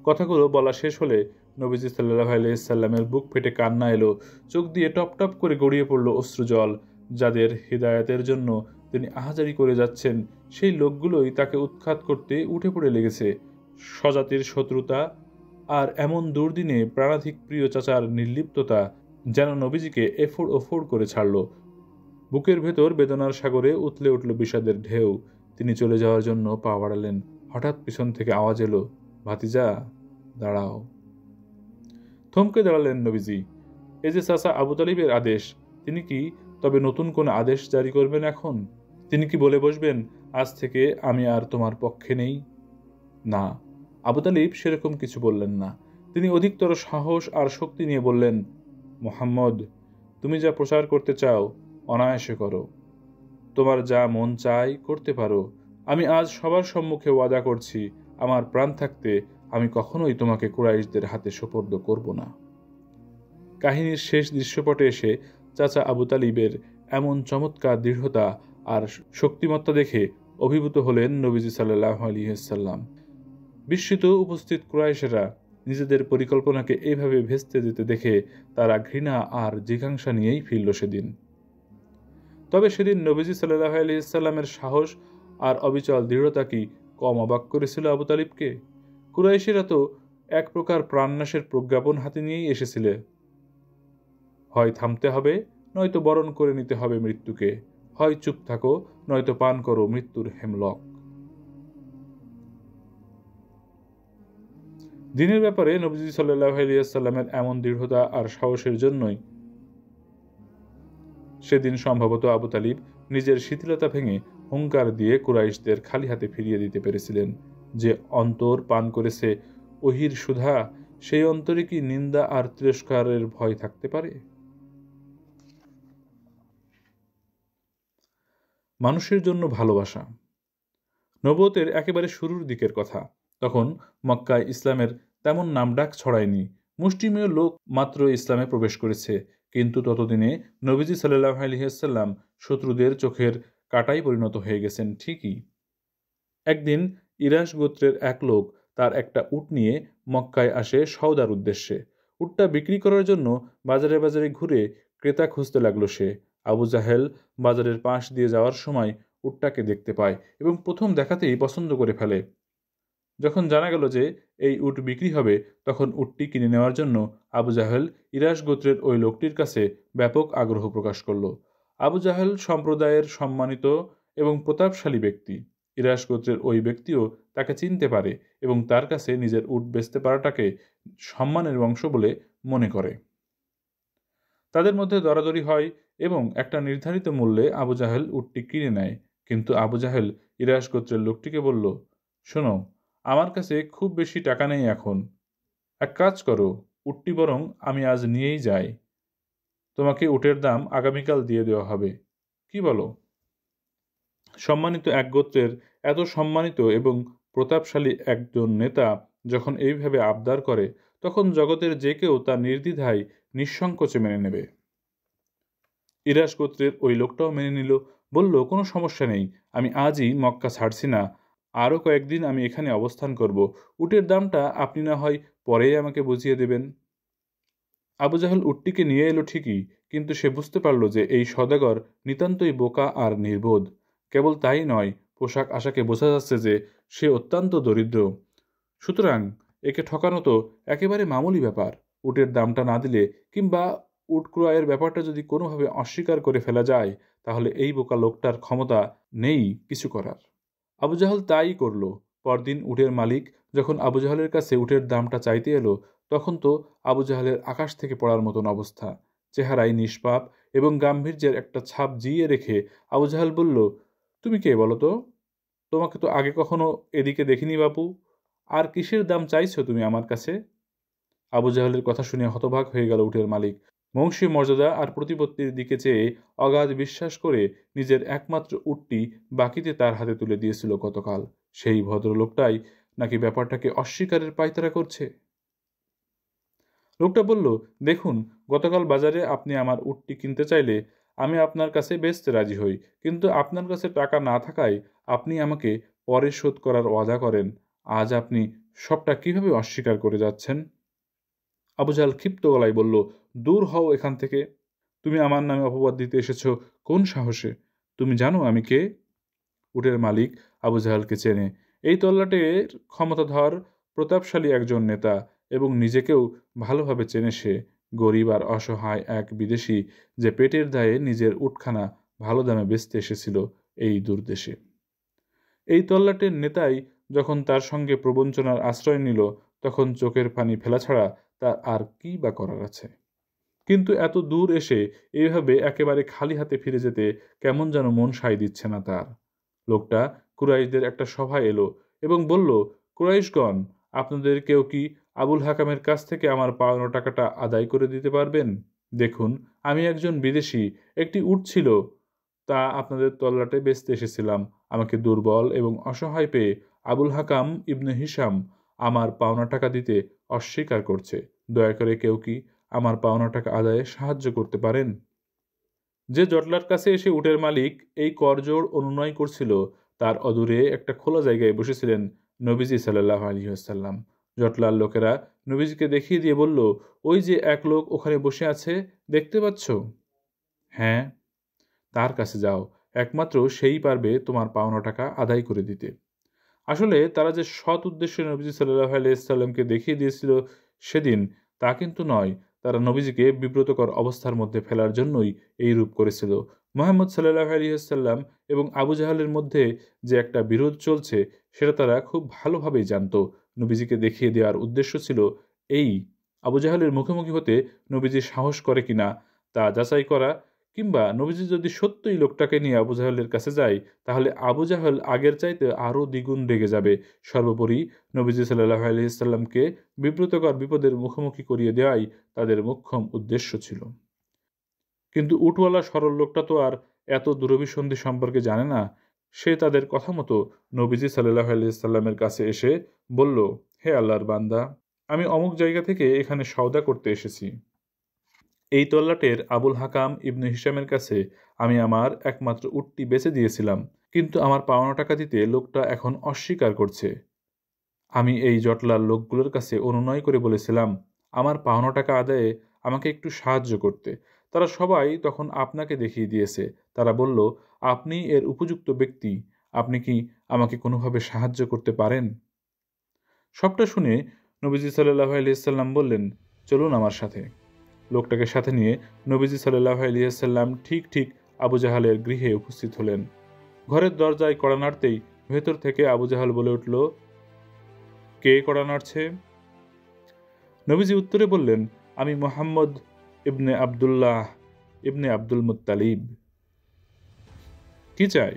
কথাগুলো বলা শেষ হলে নবীজি সাল্লাল্লাহু আলাইহি ওয়াসাল্লামের বুক ফেটে কান্না এলো। চোখ দিয়ে টপ টপ করে গড়িয়ে পড়ল অশ্রুজল। যাদের হিদায়াতের জন্য তিনি আহাজারি করে যাচ্ছেন, সেই লোকগুলোই তাকে উৎখাত করতে উঠে পড়ে লেগেছে। স্বজাতির শত্রুতা আর এমন দুর্দিনে প্রাণাধিক প্রিয় চাচার নির্লিপ্ততা যেন নবীজিকে এফোড় ওফোড় করে ছাড়ল। বুকের ভেতর বেদনার সাগরে উথলে উঠল বিষাদের ঢেউ। তিনি চলে যাওয়ার জন্য পা বাড়ালেন। হঠাৎ পিছন থেকে আওয়াজ এলো, ভাতিজা, দাঁড়াও। থমকে দাঁড়ালেন নবীজি। এই যে চাচা আবু তালিবের আদেশ, তিনি কি তবে নতুন কোন আদেশ জারি করবেন এখন? তিনি কি বলে বসবেন, আজ থেকে আমি আর তোমার পক্ষে নেই? না, আবু তালিব সেরকম কিছু বললেন না। তিনি অধিকতর সাহস আর শক্তি নিয়ে বললেন, মুহাম্মদ, তুমি যা প্রচার করতে চাও অনায়াসে করো। তোমার যা মন চায় করতে পারো। আমি আজ সবার সম্মুখে ওয়াদা করছি, আমার প্রাণ থাকতে আমি কখনোই তোমাকে কুরাইশদের হাতে সোপর্দ করব না। কাহিনীর শেষ দৃশ্যপটে এসে চাচা আবু তালিবের এমন চমৎকার দৃঢ়তা আর শক্তিমত্তা দেখে অভিভূত হলেন নবীজি সাল্লাল্লাহু আলাইহি ওয়াসাল্লাম। বিস্মিত উপস্থিত কুরাইশেরা নিজেদের পরিকল্পনাকে এইভাবে ভেস্তে যেতে দেখে তারা ঘৃণা আর জিঘাংসা নিয়েই ফিরল সেদিন। তবে সেদিন নবীজি সাল্লাল্লাহু আলাইহি ওয়াসাল্লামের সাহস আর অবিচল দৃঢ়তা কি কম অবাক করেছিল আবু তালিবকে? কুরাইশেরা তো এক প্রকার প্রাণনাশের প্রজ্ঞাপন হাতে নিয়েই এসেছিল। হয় থামতে হবে, নয়তো বরণ করে নিতে হবে মৃত্যুকে। হয় চুপ থাকো, নয়তো পান করো মৃত্যুর হেমলক। দিনের ব্যাপারে নবীজি সাল্লাল্লাহু আলাইহি ওয়াসাল্লামের এমন দৃঢ়তা আর সাহসের জন্যই সেদিন সম্ভবত আবু তালিব নিজের শিথিলতা ভেঙে হুঙ্কার দিয়ে কুরাইশদের খালি হাতে ফিরিয়ে দিতে পেরেছিলেন। যে অন্তর পান করেছে ওহির সুধা, সেই অন্তরে কি নিন্দা আর তিরস্কারের ভয় থাকতে পারে? মানুষের জন্য ভালোবাসা। নবুয়তের একেবারে শুরুর দিকের কথা। তখন মক্কায় ইসলামের তেমন নামডাক ছড়ায়নি। মুষ্টিমেয় লোক মাত্র ইসলামে প্রবেশ করেছে। কিন্তু ততদিনে নবীজি সাল্লাল্লাহু আলাইহি ওয়াসাল্লাম শত্রুদের চোখের কাঁটায় পরিণত হয়ে গেছেন ঠিকই। একদিন ইরাস গোত্রের এক লোক তার একটা উট নিয়ে মক্কায় আসে সওদার উদ্দেশ্যে। উটটা বিক্রি করার জন্য বাজারে বাজারে ঘুরে ক্রেতা খুঁজতে লাগলো সে। আবু জাহেল বাজারের পাশ দিয়ে যাওয়ার সময় উটটাকে দেখতে পায় এবং প্রথম দেখাতেই পছন্দ করে ফেলে। যখন জানা গেল যে এই উট বিক্রি হবে, তখন উটটি কিনে নেওয়ার জন্য আবু জাহেল ইরাস গোত্রের ওই লোকটির কাছে ব্যাপক আগ্রহ প্রকাশ করল। আবু জাহেল সম্প্রদায়ের সম্মানিত এবং প্রতাপশালী ব্যক্তি। ইরাস গোত্রের ওই ব্যক্তিও তাকে চিনতে পারে এবং তার কাছে নিজের উট বেচতে পারাটাকে সম্মানের অংশ বলে মনে করে। তাদের মধ্যে দরাদরি হয় এবং একটা নির্ধারিত মূল্যে আবু জাহেল উটটি কিনে নেয়। কিন্তু আবু জাহেল ইরাস গোত্রের লোকটিকে বলল, শোনো, আমার কাছে খুব বেশি টাকা নেই এখন। এক কাজ করো, উটটি বরং আমি আজ নিয়েই যাই। তোমাকে উটের দাম আগামীকাল দিয়ে দেওয়া হবে। কি বলো? সম্মানিত এক গোত্রের এত সম্মানিত এবং প্রতাপশালী একজন নেতা যখন এইভাবে আবদার করে, তখন জগতের যে কেউ তা নির্দ্বিধায় নিঃসংকোচে মেনে নেবে। ইরাস গোত্রের ওই লোকটাও মেনে নিল। বলল, কোনো সমস্যা নেই, আমি আজই মক্কা ছাড়ছি না। আরও কয়েকদিন আমি এখানে অবস্থান করব। উটের দামটা আপনি না হয় পরেই আমাকে বুঝিয়ে দেবেন। আবু জাহেল উটটিকে নিয়ে এলো ঠিকই, কিন্তু সে বুঝতে পারল যে এই সওদাগর নিতান্তই বোকা আর নির্বোধ। কেবল তাই নয়, পোশাক আশাকে বোঝা যাচ্ছে যে সে অত্যন্ত দরিদ্র। সুতরাং একে ঠকানো তো একেবারে মামুলি ব্যাপার। উটের দামটা না দিলে কিংবা উট ক্রয়ের ব্যাপারটা যদি কোনোভাবে অস্বীকার করে ফেলা যায়, তাহলে এই বোকা লোকটার ক্ষমতা নেই কিছু করার। আবু জাহেল তাই করল। পরদিন উটের মালিক যখন আবু জাহেলের কাছে উটের দামটা চাইতে এলো, তখন তো আবু জাহেলের আকাশ থেকে পড়ার মতন অবস্থা। চেহারায় নিষ্পাপ এবং গাম্ভীর্যের একটা ছাপ জিইয়ে রেখে আবু জাহেল বলল, তুমি কে বলো তো? তোমাকে তো আগে কখনো এদিকে দেখিনি বাপু। আর কিসের দাম চাইছো তুমি আমার কাছে? আবু জাহেলের কথা শুনে হতবাক হয়ে গেল উটের মালিক। বংশী মর্যাদা আর প্রতিপত্তির দিকে চেয়ে অগাধ বিশ্বাস করে নিজের একমাত্র উটটি বাকিতে তার হাতে তুলে দিয়েছিল গতকাল। সেই ভদ্রলোকটাই নাকি ব্যাপারটাকে অস্বীকারের পায়তারা করছে। লোকটা বলল, দেখুন, গতকাল বাজারে আপনি আমার উটটি কিনতে চাইলে আমি আপনার কাছে বেচতে রাজি হই, কিন্তু আপনার কাছে টাকা না থাকায় আপনি আমাকে পরে শোধ করার ওয়াদা করেন। আজ আপনি সবটা কিভাবে অস্বীকার করে যাচ্ছেন? আবু জাহেল ক্ষিপ্ত গলায় বলল, দূর হও এখান থেকে। তুমি আমার নামে অপবাদ দিতে এসেছো কোন সাহসে? তুমি জানো আমি কে? উটের মালিক আবু জাহেলকে চেনে। এই তল্লাটের ক্ষমতাধর প্রতাপশালী একজন নেতা এবং নিজেকেও ভালোভাবে চেনে সে। গরিব আর অসহায় এক বিদেশি যে পেটের দায়ে নিজের উটখানা ভালো দামে বেচতে এসেছিল এই দূরদেশে। এই তল্লাটের নেতাই যখন তার সঙ্গে প্রবঞ্চনার আশ্রয় নিল, তখন চোখের পানি ফেলা ছাড়া তার আর কি বা করার আছে? কিন্তু এত দূর এসে এইভাবে একেবারে খালি হাতে ফিরে যেতে কেমন যেন মন সায় দিচ্ছে না তার। লোকটা কুরাইশদের একটা সভায় এলো এবং বলল, কুরাইশগণ, আপনাদের কেউ কি আবুল হাকামের কাছ থেকে আমার পাওনা টাকাটা আদায় করে দিতে পারবেন? দেখুন, আমি একজন বিদেশি, একটি উট ছিল, তা আপনাদের তল্লাটে বেচতে এসেছিলাম। আমাকে দুর্বল এবং অসহায় পেয়ে আবুল হাকাম ইবনে হিসাম আমার পাওনা টাকা দিতে অস্বীকার করছে। দয়া করে কেউ কি আমার পাওনা টাকা আদায়ে সাহায্য করতে পারেন? যে জটলার কাছে এসে উটের মালিক এই করজোড় অনুনয় করছিল, তার অদূরে একটা খোলা জায়গায় বসেছিলেন নবীজি সাল্লাল্লাহু আলাইহি ওয়াসাল্লাম। জটলার লোকেরা নবীজিকে দেখিয়ে দিয়ে বলল, ওই যে এক লোক ওখানে বসে আছে, দেখতে পাচ্ছ? হ্যাঁ। তার কাছে যাও, একমাত্র সেই পারবে তোমার পাওনা টাকা আদায় করে দিতে। আসলে তারা যে সৎ উদ্দেশ্যে নবীজি সাল্লাল্লাহু আলাইহি ওয়াসাল্লামকে দেখিয়ে দিয়েছিল সেদিন, তা কিন্তু নয়। তারা নবীজিকে বিব্রতকর অবস্থার মধ্যে ফেলার জন্যই এই রূপ করেছিল। মুহাম্মদ সাল্লাল্লাহু আলাইহি ওয়াসাল্লাম এবং আবু জাহেলের মধ্যে যে একটা বিরোধ চলছে, সেটা তারা খুব ভালোভাবেই জানত। নবীজিকে দেখিয়ে দেওয়ার উদ্দেশ্য ছিল এই, আবু জাহেলের মুখোমুখি হতে নবীজি সাহস করে কিনা তা যাচাই করা, কিংবা নবীজি যদি সত্যই লোকটাকে নিয়ে আবু জাহেলের কাছে যায় তাহলে আবু জাহেল আগের চাইতে আরও দ্বিগুণ রেগে যাবে। সর্বোপরি নবীজি সাল্লাল্লাহু আলাইহি সাল্লামকে বিব্রতকর বিপদের মুখোমুখি করিয়ে দেওয়াই তাদের মোক্ষম উদ্দেশ্য ছিল। কিন্তু উটওয়ালা সরল লোকটা তো আর এত দূরভিসন্ধি সম্পর্কে জানে না। সে তাদের কথা মতো নবীজি সাল্লাল্লাহু আলাইহি সাল্লামের কাছে এসে বলল, হে আল্লাহর বান্দা, আমি অমুক জায়গা থেকে এখানে সওদা করতে এসেছি। এই তল্লাটের আবুল হাকাম ইবনে হিশামের কাছে আমি আমার একমাত্র উটটি বেচে দিয়েছিলাম, কিন্তু আমার পাওনা টাকা দিতে লোকটা এখন অস্বীকার করছে। আমি এই জটলার লোকগুলোর কাছে অনুনয় করে বলেছিলাম আমার পাওনা টাকা আদায়ে আমাকে একটু সাহায্য করতে। তারা সবাই তখন আপনাকে দেখিয়ে দিয়েছে। তারা বলল, আপনি এর উপযুক্ত ব্যক্তি, আপনি কি আমাকে কোনোভাবে সাহায্য করতে পারেন? সবটা শুনে নবীজি সাল্লাল্লাহু আলাইহি সাল্লাম বললেন, চলুন আমার সাথে। লোকটাকে সাথে নিয়ে নবীজি সাল্লাল্লাহু আলাইহি সাল্লাম ঠিক আবু জাহালের গৃহে উপস্থিত হলেন। ঘরের দরজায় কড়া নাড়তেই ভেতর থেকে আবু জাহাল বলে উঠল, কে কড়া নাড়ছে? নবীজি উত্তরে বললেন, আমি মুহাম্মদ ইবনে আবদুল্লাহ ইবনে আব্দুল মুত্তালিব। কি চাই?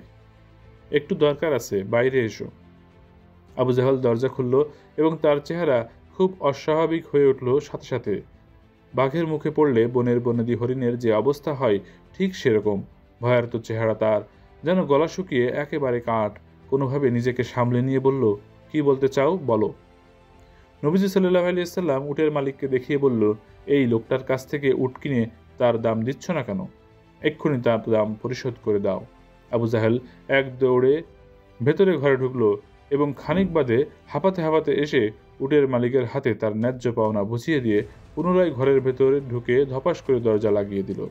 একটু দরকার আছে, বাইরে এসো। আবু জাহাল দরজা খুলল এবং তার চেহারা খুব অস্বাভাবিক হয়ে উঠল। সাথে সাথে বাঘের মুখে পড়লে বনের বনেদি হরিণের যে অবস্থা হয় ঠিক সেরকম ভয়ার্ত চেহারা তার, যেন গলা শুকিয়ে একেবারে কাঠ। কোনোভাবে নিজেকে সামলে নিয়ে বলল, কি বলতে চাও বলো। নবীজি সাল্লাল্লাহু আলাইহি সাল্লাম উটের মালিককে দেখিয়ে বলল, এই লোকটার কাছ থেকে উট কিনে তার দাম দিচ্ছ না কেন? এক্ষুনি তার দাম পরিশোধ করে দাও। আবু জাহেল এক দৌড়ে ভেতরে ঘরে ঢুকল এবং খানিক বাদে হাঁপাতে এসে উটের মালিকের হাতে তার ন্যায্য পাওনা বুঝিয়ে দিয়ে পুনরায় ঘরের ভেতরে ঢুকে ধপাস করে দরজা লাগিয়ে দিল।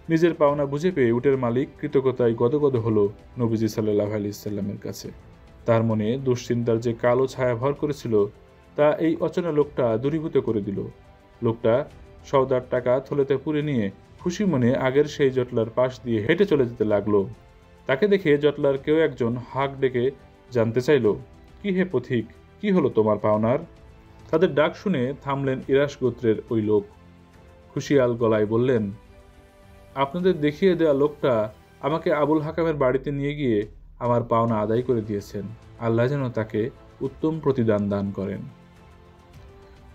নিজের পাওনা বুঝে পেয়ে উটের মালিক কৃতজ্ঞতায় গদগদ হল নবীজি সাল্লাল্লাহু আলাইহি সাল্লামের কাছে। তার মনে দুশ্চিন্তার যে কালো ছায়া ভর করেছিল তা এই অচেনা লোকটা দূরীভূত করে দিল। লোকটা সওদার টাকা থলেতে পুরে নিয়ে খুশি মনে আগের সেই জটলার পাশ দিয়ে হেঁটে চলে যেতে লাগলো। তাকে দেখে জটলার কেউ একজন হাঁক ডেকে জানতে চাইল, কি হে পথিক, কি হলো তোমার পাওনার? তাদের ডাক শুনে থামলেন ইরাস গোত্রের ওই লোক। খুশিয়াল গলায় বললেন, আপনাদের দেখিয়ে দেওয়া লোকটা আমাকে আবুল হাকামের বাড়িতে নিয়ে গিয়ে আমার পাওনা আদায় করে দিয়েছেন। আল্লাহ যেন তাকে উত্তম প্রতিদান দান করেন।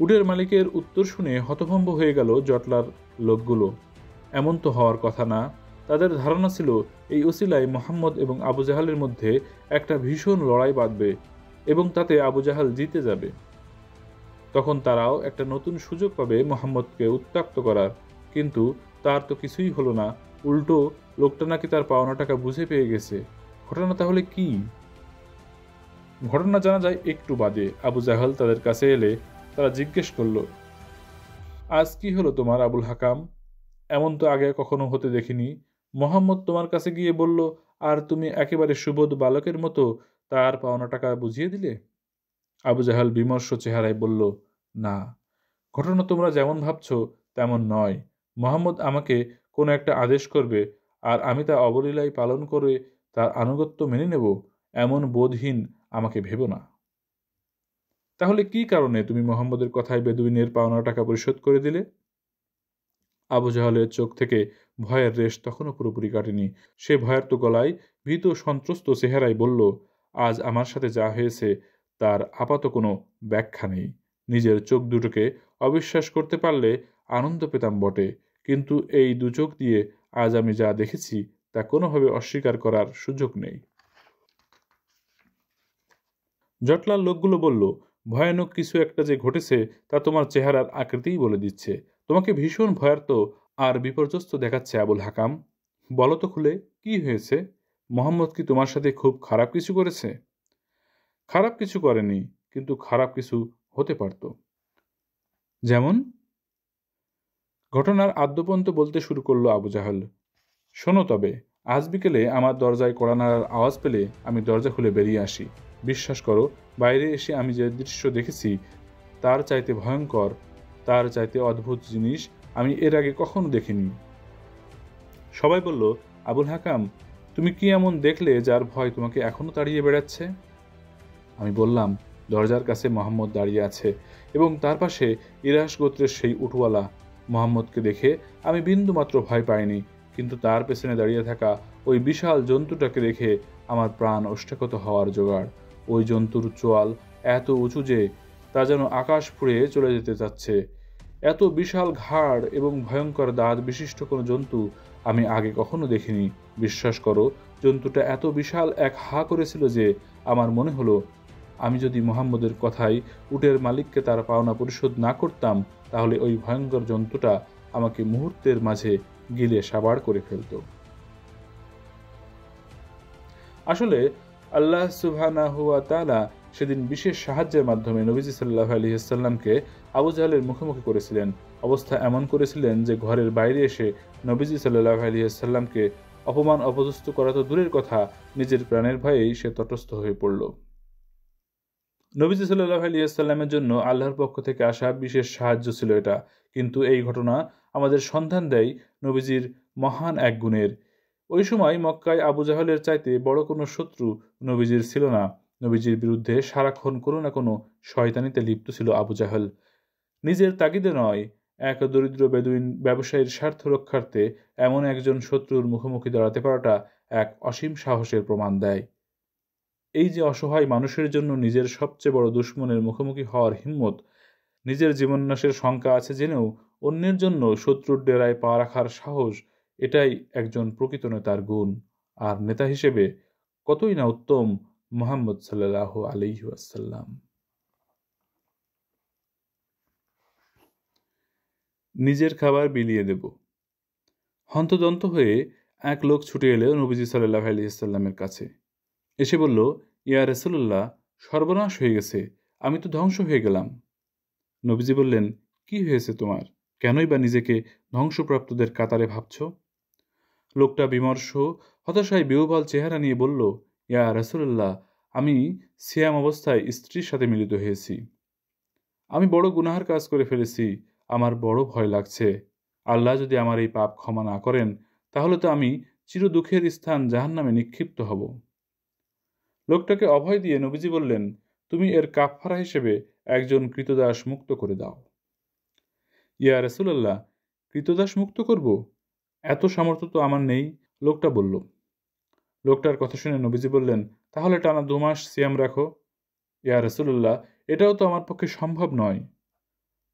উটের মালিকের উত্তর শুনে হতভম্ব হয়ে গেল জটলার লোকগুলো। এমন তো হওয়ার কথা না। তাদের ধারণা ছিল এই ওসিলায় মোহাম্মদ এবং আবু জাহালের মধ্যে একটা ভীষণ লড়াই বাঁধবে এবং তাতে আবু জাহাল জিতে যাবে। তখন তারাও একটা নতুন সুযোগ পাবে মোহাম্মদকে উত্ত্যক্ত করার। কিন্তু তার তো কিছুই হলো না। উল্টো লোকটা নাকি তার পাওনা টাকা বুঝে পেয়ে গেছে। ঘটনা তাহলে কি? ঘটনা জানা যায় একটু বাদে। আবু জাহাল তাদের কাছে এলে তারা জিজ্ঞেস করল, আজ কি হলো তোমার আবুল হাকাম? এমন তো আগে কখনো হতে দেখিনি। মোহাম্মদ তোমার কাছে গিয়ে বলল আর তুমি একেবারে সুবোধ বালকের মতো তার পাওনা টাকা বুঝিয়ে দিলে? আবু জাহাল বিমর্ষ চেহারায় বলল, না, ঘটনা তোমরা যেমন ভাবছ তেমন নয়। মোহাম্মদ আমাকে কোনো একটা আদেশ করবে আর আমি তা অবলীলায় পালন করে তার আনুগত্য মেনে নেব, এমন বোধহীন আমাকে ভেবো না। তাহলে কি কারণে তুমি মোহাম্মদের কথায় বেদুইনের পাওনা টাকা পরিশোধ করে দিলে? আবু জাহালের চোখ থেকে ভয়ের রেশ তখনও পুরোপুরি কাটেনি। সে ভয়ার্ত গলায় ভীত সন্ত্রস্ত চেহারায় বলল, আজ আমার সাথে যা হয়েছে তার আপাত কোনো ব্যাখ্যা নেই। নিজের চোখ দুটোকে অবিশ্বাস করতে পারলে আনন্দ পেতাম বটে, কিন্তু এই দু চোখ দিয়ে আজ আমি যা দেখেছি তা কোনোভাবে অস্বীকার করার সুযোগ নেই। জটলার লোকগুলো বলল, ভয়ানক কিছু একটা যে ঘটেছে তা তোমার চেহারার আকৃতিই বলে দিচ্ছে। তোমাকে ভীষণ ভয়ার্ত আর বিপর্যস্ত দেখাচ্ছে আবুল হাকাম। বলো তো খুলে, কি হয়েছে? মোহাম্মদ কি তোমার সাথে খুব খারাপ কিছু করেছে? খারাপ কিছু করেনি, কিন্তু খারাপ কিছু হতে পারত। যেমন? ঘটনার আদ্যপন্ত বলতে শুরু করলো আবু জাহাল। শোনো তবে, আজ বিকেলে আমার দরজায় কড়া নাড়ার আওয়াজ পেলে আমি দরজা খুলে বেরিয়ে আসি। বিশ্বাস করো, বাইরে এসে আমি যে দৃশ্য দেখেছি তার চাইতে ভয়ঙ্কর, তার চাইতে অদ্ভুত জিনিস আমি এর আগে কখনো দেখিনি। সবাই বলল, আবুল হাকাম, তুমি কি এমন দেখলে যার ভয় তোমাকে এখনো তাড়িয়ে বেড়াচ্ছে? আমি বললাম, দরজার কাছে মোহাম্মদ দাঁড়িয়ে আছে এবং তার পাশে ইরাস গোত্রের সেই উটওয়ালা। মোহাম্মদকে দেখে আমি বিন্দুমাত্র ভয় পাইনি, কিন্তু তার পেছনে দাঁড়িয়ে থাকা ওই বিশাল জন্তুটাকে দেখে আমার প্রাণ ওষ্ঠাগত হওয়ার জোগাড়। ওই জন্তুর চোয়াল এত উঁচু যে তা যেন আকাশ ফুঁড়ে চলে যেতে চাচ্ছে। এত বিশাল ঘাড় এবং ভয়ঙ্কর দাঁত বিশিষ্ট কোনো জন্তু আমি আগে কখনো দেখিনি। বিশ্বাস করো, জন্তুটা এত বিশাল এক হা করেছিল যে আমার মনে হলো আমি যদি মুহাম্মদের কথায় উটের মালিককে তার পাওনা পরিশোধ না করতাম, তাহলে ওই ভয়ঙ্কর জন্তুটা আমাকে মুহূর্তের মাঝে গিলে সাবাড় করে ফেলত। আসলে আল্লাহ সুবহানাহু ওয়া তাআলা সেদিন বিশেষ সাহায্যের মাধ্যমে নবীজি সাল্লাল্লাহু আলাইহি ওয়াসাল্লামকে আবু জাহলের মুখোমুখি করেছিলেন। অবস্থা এমন করেছিলেন যে ঘরের বাইরে এসে নবীজি সাল্লাল্লাহু আলাইহি ওয়াসাল্লামকে অপমান অপদস্থ করা তো দূরের কথা, নিজের প্রাণের ভয়েই সে তটস্থ হয়ে পড়ল। নবীজি সাল্লাল্লাহু আলাইহি ওয়াসাল্লামের জন্য আল্লাহর পক্ষ থেকে আসা বিশেষ সাহায্য ছিল এটা। কিন্তু এই ঘটনা আমাদের সন্ধান দেয় নবীজির মহান এক গুণের। ওই সময় মক্কায় আবু জাহলের চাইতে বড় কোনো শত্রু নবীজির ছিল না। নবীজির বিরুদ্ধে সারাক্ষণ কোনো না কোনো শয়তানিতে লিপ্ত ছিল আবু জাহল। নিজের তাগিদে নয়, এক দরিদ্র বেদুইন ব্যবসায়ীর স্বার্থ রক্ষার্থে এমন একজন শত্রুর মুখোমুখি দাঁড়াতে পারাটা এক অসীম সাহসের প্রমাণ দেয়। এই যে অসহায় মানুষের জন্য নিজের সবচেয়ে বড় দুশমনের মুখোমুখি হওয়ার হিম্মত, নিজের জীবননাশের শঙ্কা আছে জেনেও অন্যের জন্য শত্রুর ডেরায় পা রাখার সাহস, এটাই একজন প্রকৃত নেতার গুণ। আর নেতা হিসেবে কতই না উত্তম মুহাম্মদ সাল্লাল্লাহু আলাইহি ওয়াসাল্লাম। নিজের খাবার বিলিয়ে দেব। হন্তদন্ত হয়ে এক লোক ছুটে এলো নবীজি সাল্লাল্লাহু আলাইহি ওয়াসাল্লামের কাছে। এসে বলল, ইয়া রাসূলুল্লাহ, সর্বনাশ হয়ে গেছে, আমি তো ধ্বংস হয়ে গেলাম। নবীজি বললেন, কি হয়েছে তোমার? কেনই বা নিজেকে ধ্বংসপ্রাপ্তদের কাতারে ভাবছ? লোকটা বিমর্ষ, হতাশায় বিহ্বল চেহারা নিয়ে বলল, ইয়া রাসূলুল্লাহ, আমি সিয়াম অবস্থায় স্ত্রীর সাথে মিলিত হয়েছি। আমি বড় গুনাহার কাজ করে ফেলেছি, আমার বড় ভয় লাগছে। আল্লাহ যদি আমার এই পাপ ক্ষমা না করেন, তাহলে তো আমি চির দুঃখের স্থান জাহান্নামে নিক্ষিপ্ত হব। লোকটাকে অভয় দিয়ে নবীজি বললেন, তুমি এর কাফফারা হিসেবে একজন কৃতদাস মুক্ত করে দাও। ইয়া রাসূলুল্লাহ, কৃতদাস মুক্ত করব? এত সামর্থ্য তো আমার নেই, লোকটা বলল। লোকটার কথা শুনে নবীজি বললেন, তাহলে টানা 2 মাস সিয়াম রাখো। ইয়া রাসূলুল্লাহ, এটাও তো আমার পক্ষে সম্ভব নয়।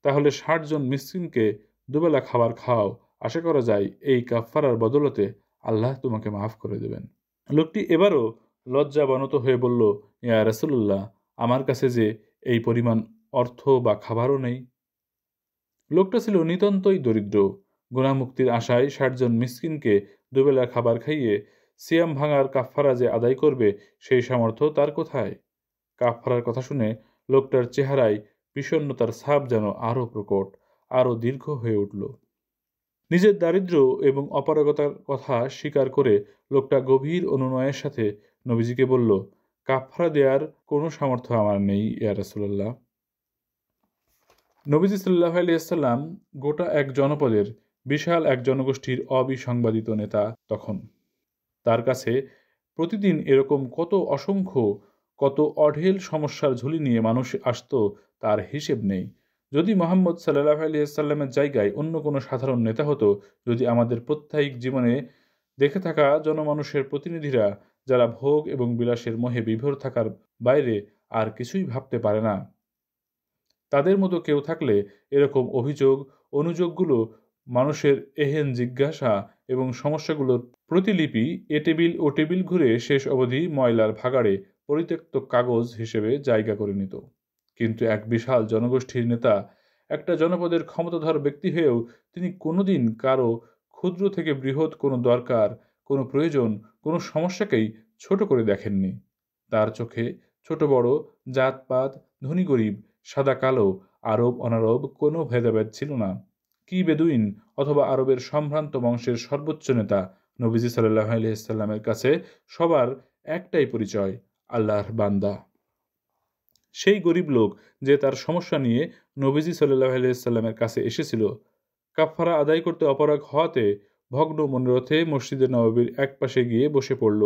তাহলে 60 জন মিসকিনকে দুবেলা খাবার খাও, আশা করা যায় এই কাফফারার বদলতে আল্লাহ তোমাকে মাফ করে দেবেন। লোকটি এবারও লজ্জাবনত হয়ে বলল, ইয়া রাসূলুল্লাহ, আমার কাছে যে এই পরিমাণ অর্থ বা খাবারও নেই। লোকটা ছিল নিতান্তই দরিদ্র। গুনাহমুক্তির আশায় 60 জন মিসকিনকে দুবেলা খাবার খাইয়ে সিয়াম ভাঙার কাফফারা যে আদায় করবে, সেই সামর্থ্য তার কোথায়? কাফফারার কথা শুনে লোকটার চেহারায় বিষণ্ণতার ছাপ যেন আরও প্রকট, আরও দীর্ঘ হয়ে উঠল। নিজের দারিদ্র্য এবং অপারগতার কথা স্বীকার করে লোকটা গভীর অনুনয়ের সাথে নবীজিকে বলল, কাফফারা দেওয়ার কোনো সামর্থ্য আমার নেই ইয়া রাসূলুল্লাহ। নবীজি সাল্লাল্লাহু আলাইহি ওয়াসাল্লাম গোটা এক জনপদের বিশাল এক জনগোষ্ঠীর অবিসংবাদিত নেতা তখন। তার কাছে প্রতিদিন এরকম কত অসংখ্য, কত অঢেল সমস্যার ঝুলি নিয়ে মানুষ আসত, তার হিসেব নেই। যদি মুহাম্মদ সাল্লাল্লাহু আলাইহি ওয়াসাল্লামের জায়গায় অন্য কোনো সাধারণ নেতা হতো, যদি আমাদের প্রত্যায়িক জীবনে দেখে থাকা জনমানুষের প্রতিনিধিরা, যারা ভোগ এবং বিলাসের মোহে বিভোর থাকার বাইরে আর কিছুই ভাবতে পারে না, তাদের মতো কেউ থাকলে এরকম অভিযোগ অনুযোগগুলো, মানুষের এহেন জিজ্ঞাসা এবং সমস্যাগুলোর প্রতিলিপি এ টেবিল ও টেবিল ঘুরে শেষ অবধি ময়লার ভাগাড়ে পরিত্যক্ত কাগজ হিসেবে জায়গা করে নিত। কিন্তু এক বিশাল জনগোষ্ঠীর নেতা, একটা জনপদের ক্ষমতাধর ব্যক্তি হয়েও তিনি কোনোদিন কারো ক্ষুদ্র থেকে বৃহৎ কোনো দরকার, কোনো প্রয়োজন, কোনো সমস্যাকেই ছোট করে দেখেননি। তার চোখে ছোট বড়, জাতপাত, ধনী গরিব, সাদা কালো, আরব অনারব কোনো ভেদাভেদ ছিল না। কি বেদুইন অথবা আরবের সম্ভ্রান্ত বংশের সর্বোচ্চ নেতা, নবীজি সাল্লাল্লাহু আলাইহি ওয়াসাল্লামের কাছে সবার একটাই পরিচয়, আল্লাহর বান্দা। সেই গরিব লোক যে তার সমস্যা নিয়ে নবীজি সাল্লাল্লাহু আলাইহি ওয়াসাল্লামের কাছে এসেছিল, কাফফারা আদায় করতে অপারগ হওয়াতে ভগ্ন মনোরথে মসজিদে নববীর এক পাশে গিয়ে বসে পড়ল।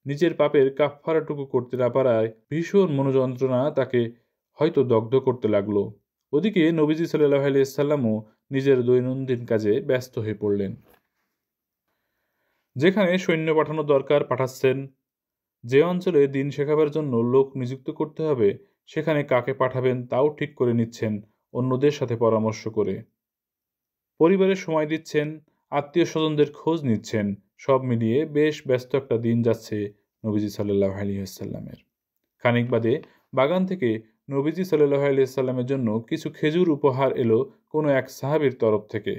নিজের পাপের কাফফারাটুকু করতে না পারায় ভীষণ মনোযন্ত্রণা তাকে হয়তো দগ্ধ করতে লাগলো। ওদিকে নবীজি সাল্লাল্লাহু আলাইহি ওয়াসাল্লামও নিজের দৈনন্দিন কাজে ব্যস্ত হয়ে পড়লেন। যেখানে সৈন্য পাঠানো দরকার পাঠাচ্ছেন, যে অঞ্চলে দিন শেখাবার জন্য লোক নিযুক্ত করতে হবে সেখানে কাকে পাঠাবেন তাও ঠিক করে নিচ্ছেন অন্যদের সাথে পরামর্শ করে। পরিবারের সময় দিচ্ছেন, আত্মীয় স্বজনদের খোঁজ নিচ্ছেন। সব মিলিয়ে বেশ ব্যস্ত একটা দিন যাচ্ছে নবীজি সাল্লাল্লাহু আলাইহি ওয়াসাল্লামের। খানিক বাদে বাগান থেকে নবীজি সাল্লাল্লাহু আলাইহি ওয়াসাল্লামের জন্য কিছু খেজুর উপহার এলো কোনো এক সাহাবীর তরফ থেকে।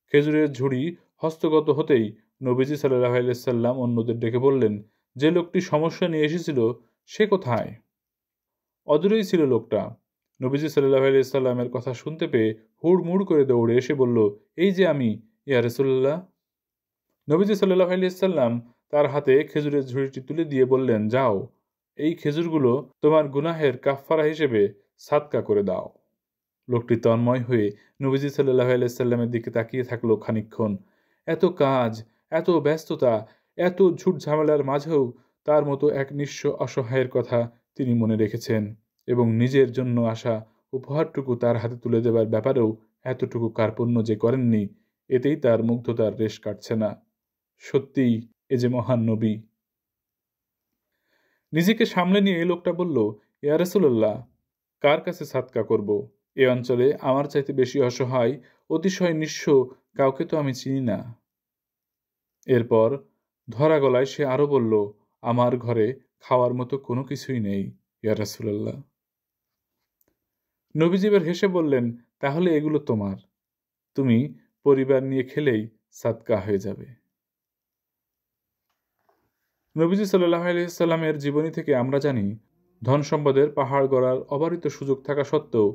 খেজুরের ঝুড়ি হস্তগত হতেই নবীজি সাল্লাল্লাহু আলাইহি ওয়াসাল্লাম অন্যদের ডেকে বললেন, যে লোকটি সমস্যা নিয়ে এসেছিল সে কোথায়? অদূরেই ছিল লোকটা। নবীজি সাল্লাল্লাহু আলাইহি ওয়াসাল্লামের কথা শুনতে পেয়ে হুড়মুড় করে দৌড়ে এসে বলল, এই যে আমি, ইয়া রাসূলুল্লাহ। নবীজি সাল্লাল্লাহু আলাইহি ওয়াসাল্লাম তার হাতে খেজুরের ঝুড়িটি তুলে দিয়ে বললেন, যাও, এই খেজুরগুলো তোমার গুনাহের কাফফারা হিসেবে সাদকা করে দাও। লোকটি তন্ময় হয়ে নবীজি সাল্লাল্লাহু আলাইহি ওয়াসাল্লামের দিকে তাকিয়ে থাকলো খানিকক্ষণ। এত কাজ, এত ব্যস্ততা, এত ঝুট ঝামেলার মাঝেও তার মতো এক নিঃস্ব অসহায়ের কথা তিনি মনে রেখেছেন এবং নিজের জন্য আসা উপহারটুকু তার হাতে তুলে দেবার ব্যাপারেও এতটুকু কার্পণ্য যে করেননি, এতেই তার মুগ্ধতার রেশ কাটছে না। সত্যিই এ যে মহান নবী। নিজেকে সামলে নিয়ে লোকটা বলল, ইয়া রাসূলুল্লাহ, কার কাছে সাদকা করব? এ অঞ্চলে আমার চাইতে বেশি অসহায়, অতিশয় নিঃস্ব কাউকে তো আমি চিনি না। এরপর ধরা গলায় সে আরো বলল, আমার ঘরে খাওয়ার মতো কোনো কিছুই নেই, ইয়া রাসূলুল্লাহ। নবীজি এবার হেসে বললেন, তাহলে এগুলো তোমার, তুমি পরিবার নিয়ে খেলেই সাদকা হয়ে যাবে। নবীজি সাল্লাল্লাহু আলাইহি ওয়াসাল্লামের জীবনী থেকে আমরা জানি, ধন সম্পদের পাহাড় গড়ার অবারিত সুযোগ থাকা সত্ত্বেও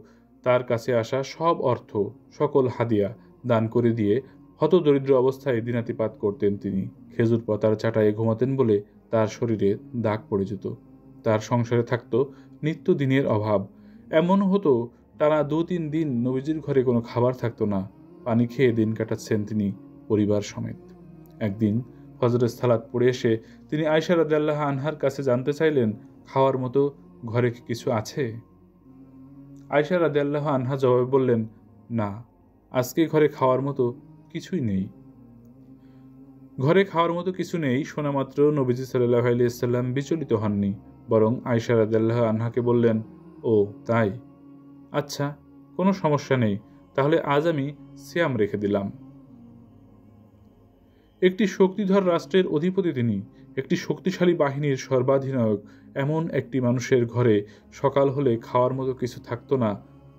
তার কাছে আসা সব অর্থ, সকল হাদিয়া দান করে দিয়ে হতদরিদ্র অবস্থায় দিনাতিপাত করতেন তিনি। খেজুর পাতার চাটায়ে ঘুমাতেন বলে তার শরীরে দাগ পড়ে যেত। তার সংসারে থাকত নিত্যদিনের অভাব। এমন হতো টানা 2-3 দিন নবীজির ঘরে কোনো খাবার থাকতো না। পানি খেয়ে দিন কাটাচ্ছেন তিনি পরিবার সমেত। একদিন ফজরের সালাত পড়ে এসে তিনি আয়েশা রাদিয়াল্লাহু আনহার কাছে জানতে চাইলেন, খাওয়ার মতো ঘরে কি কিছু আছে? আয়েশা রাদিয়াল্লাহু আনহা জবাবে বললেন, না, আজকে ঘরে খাওয়ার মতো কিছুই নেই। ঘরে খাওয়ার মতো কিছু নেই শোনা মাত্র নবীজি সাল্লাল্লাহু আলাইহি ওয়াসাল্লাম বিচলিত হননি, বরং আয়েশা রাদিয়াল্লাহু আনহাকে বললেন, ও তাই, আচ্ছা, কোনো সমস্যা নেই, তাহলে আজ আমি সিয়াম রেখে দিলাম। একটি শক্তিধর রাষ্ট্রের অধিপতি তিনি, একটি শক্তিশালী বাহিনীর সর্বাধিনায়ক। এমন একটি মানুষের ঘরে সকাল হলে খাওয়ার মতো কিছু থাকতো না,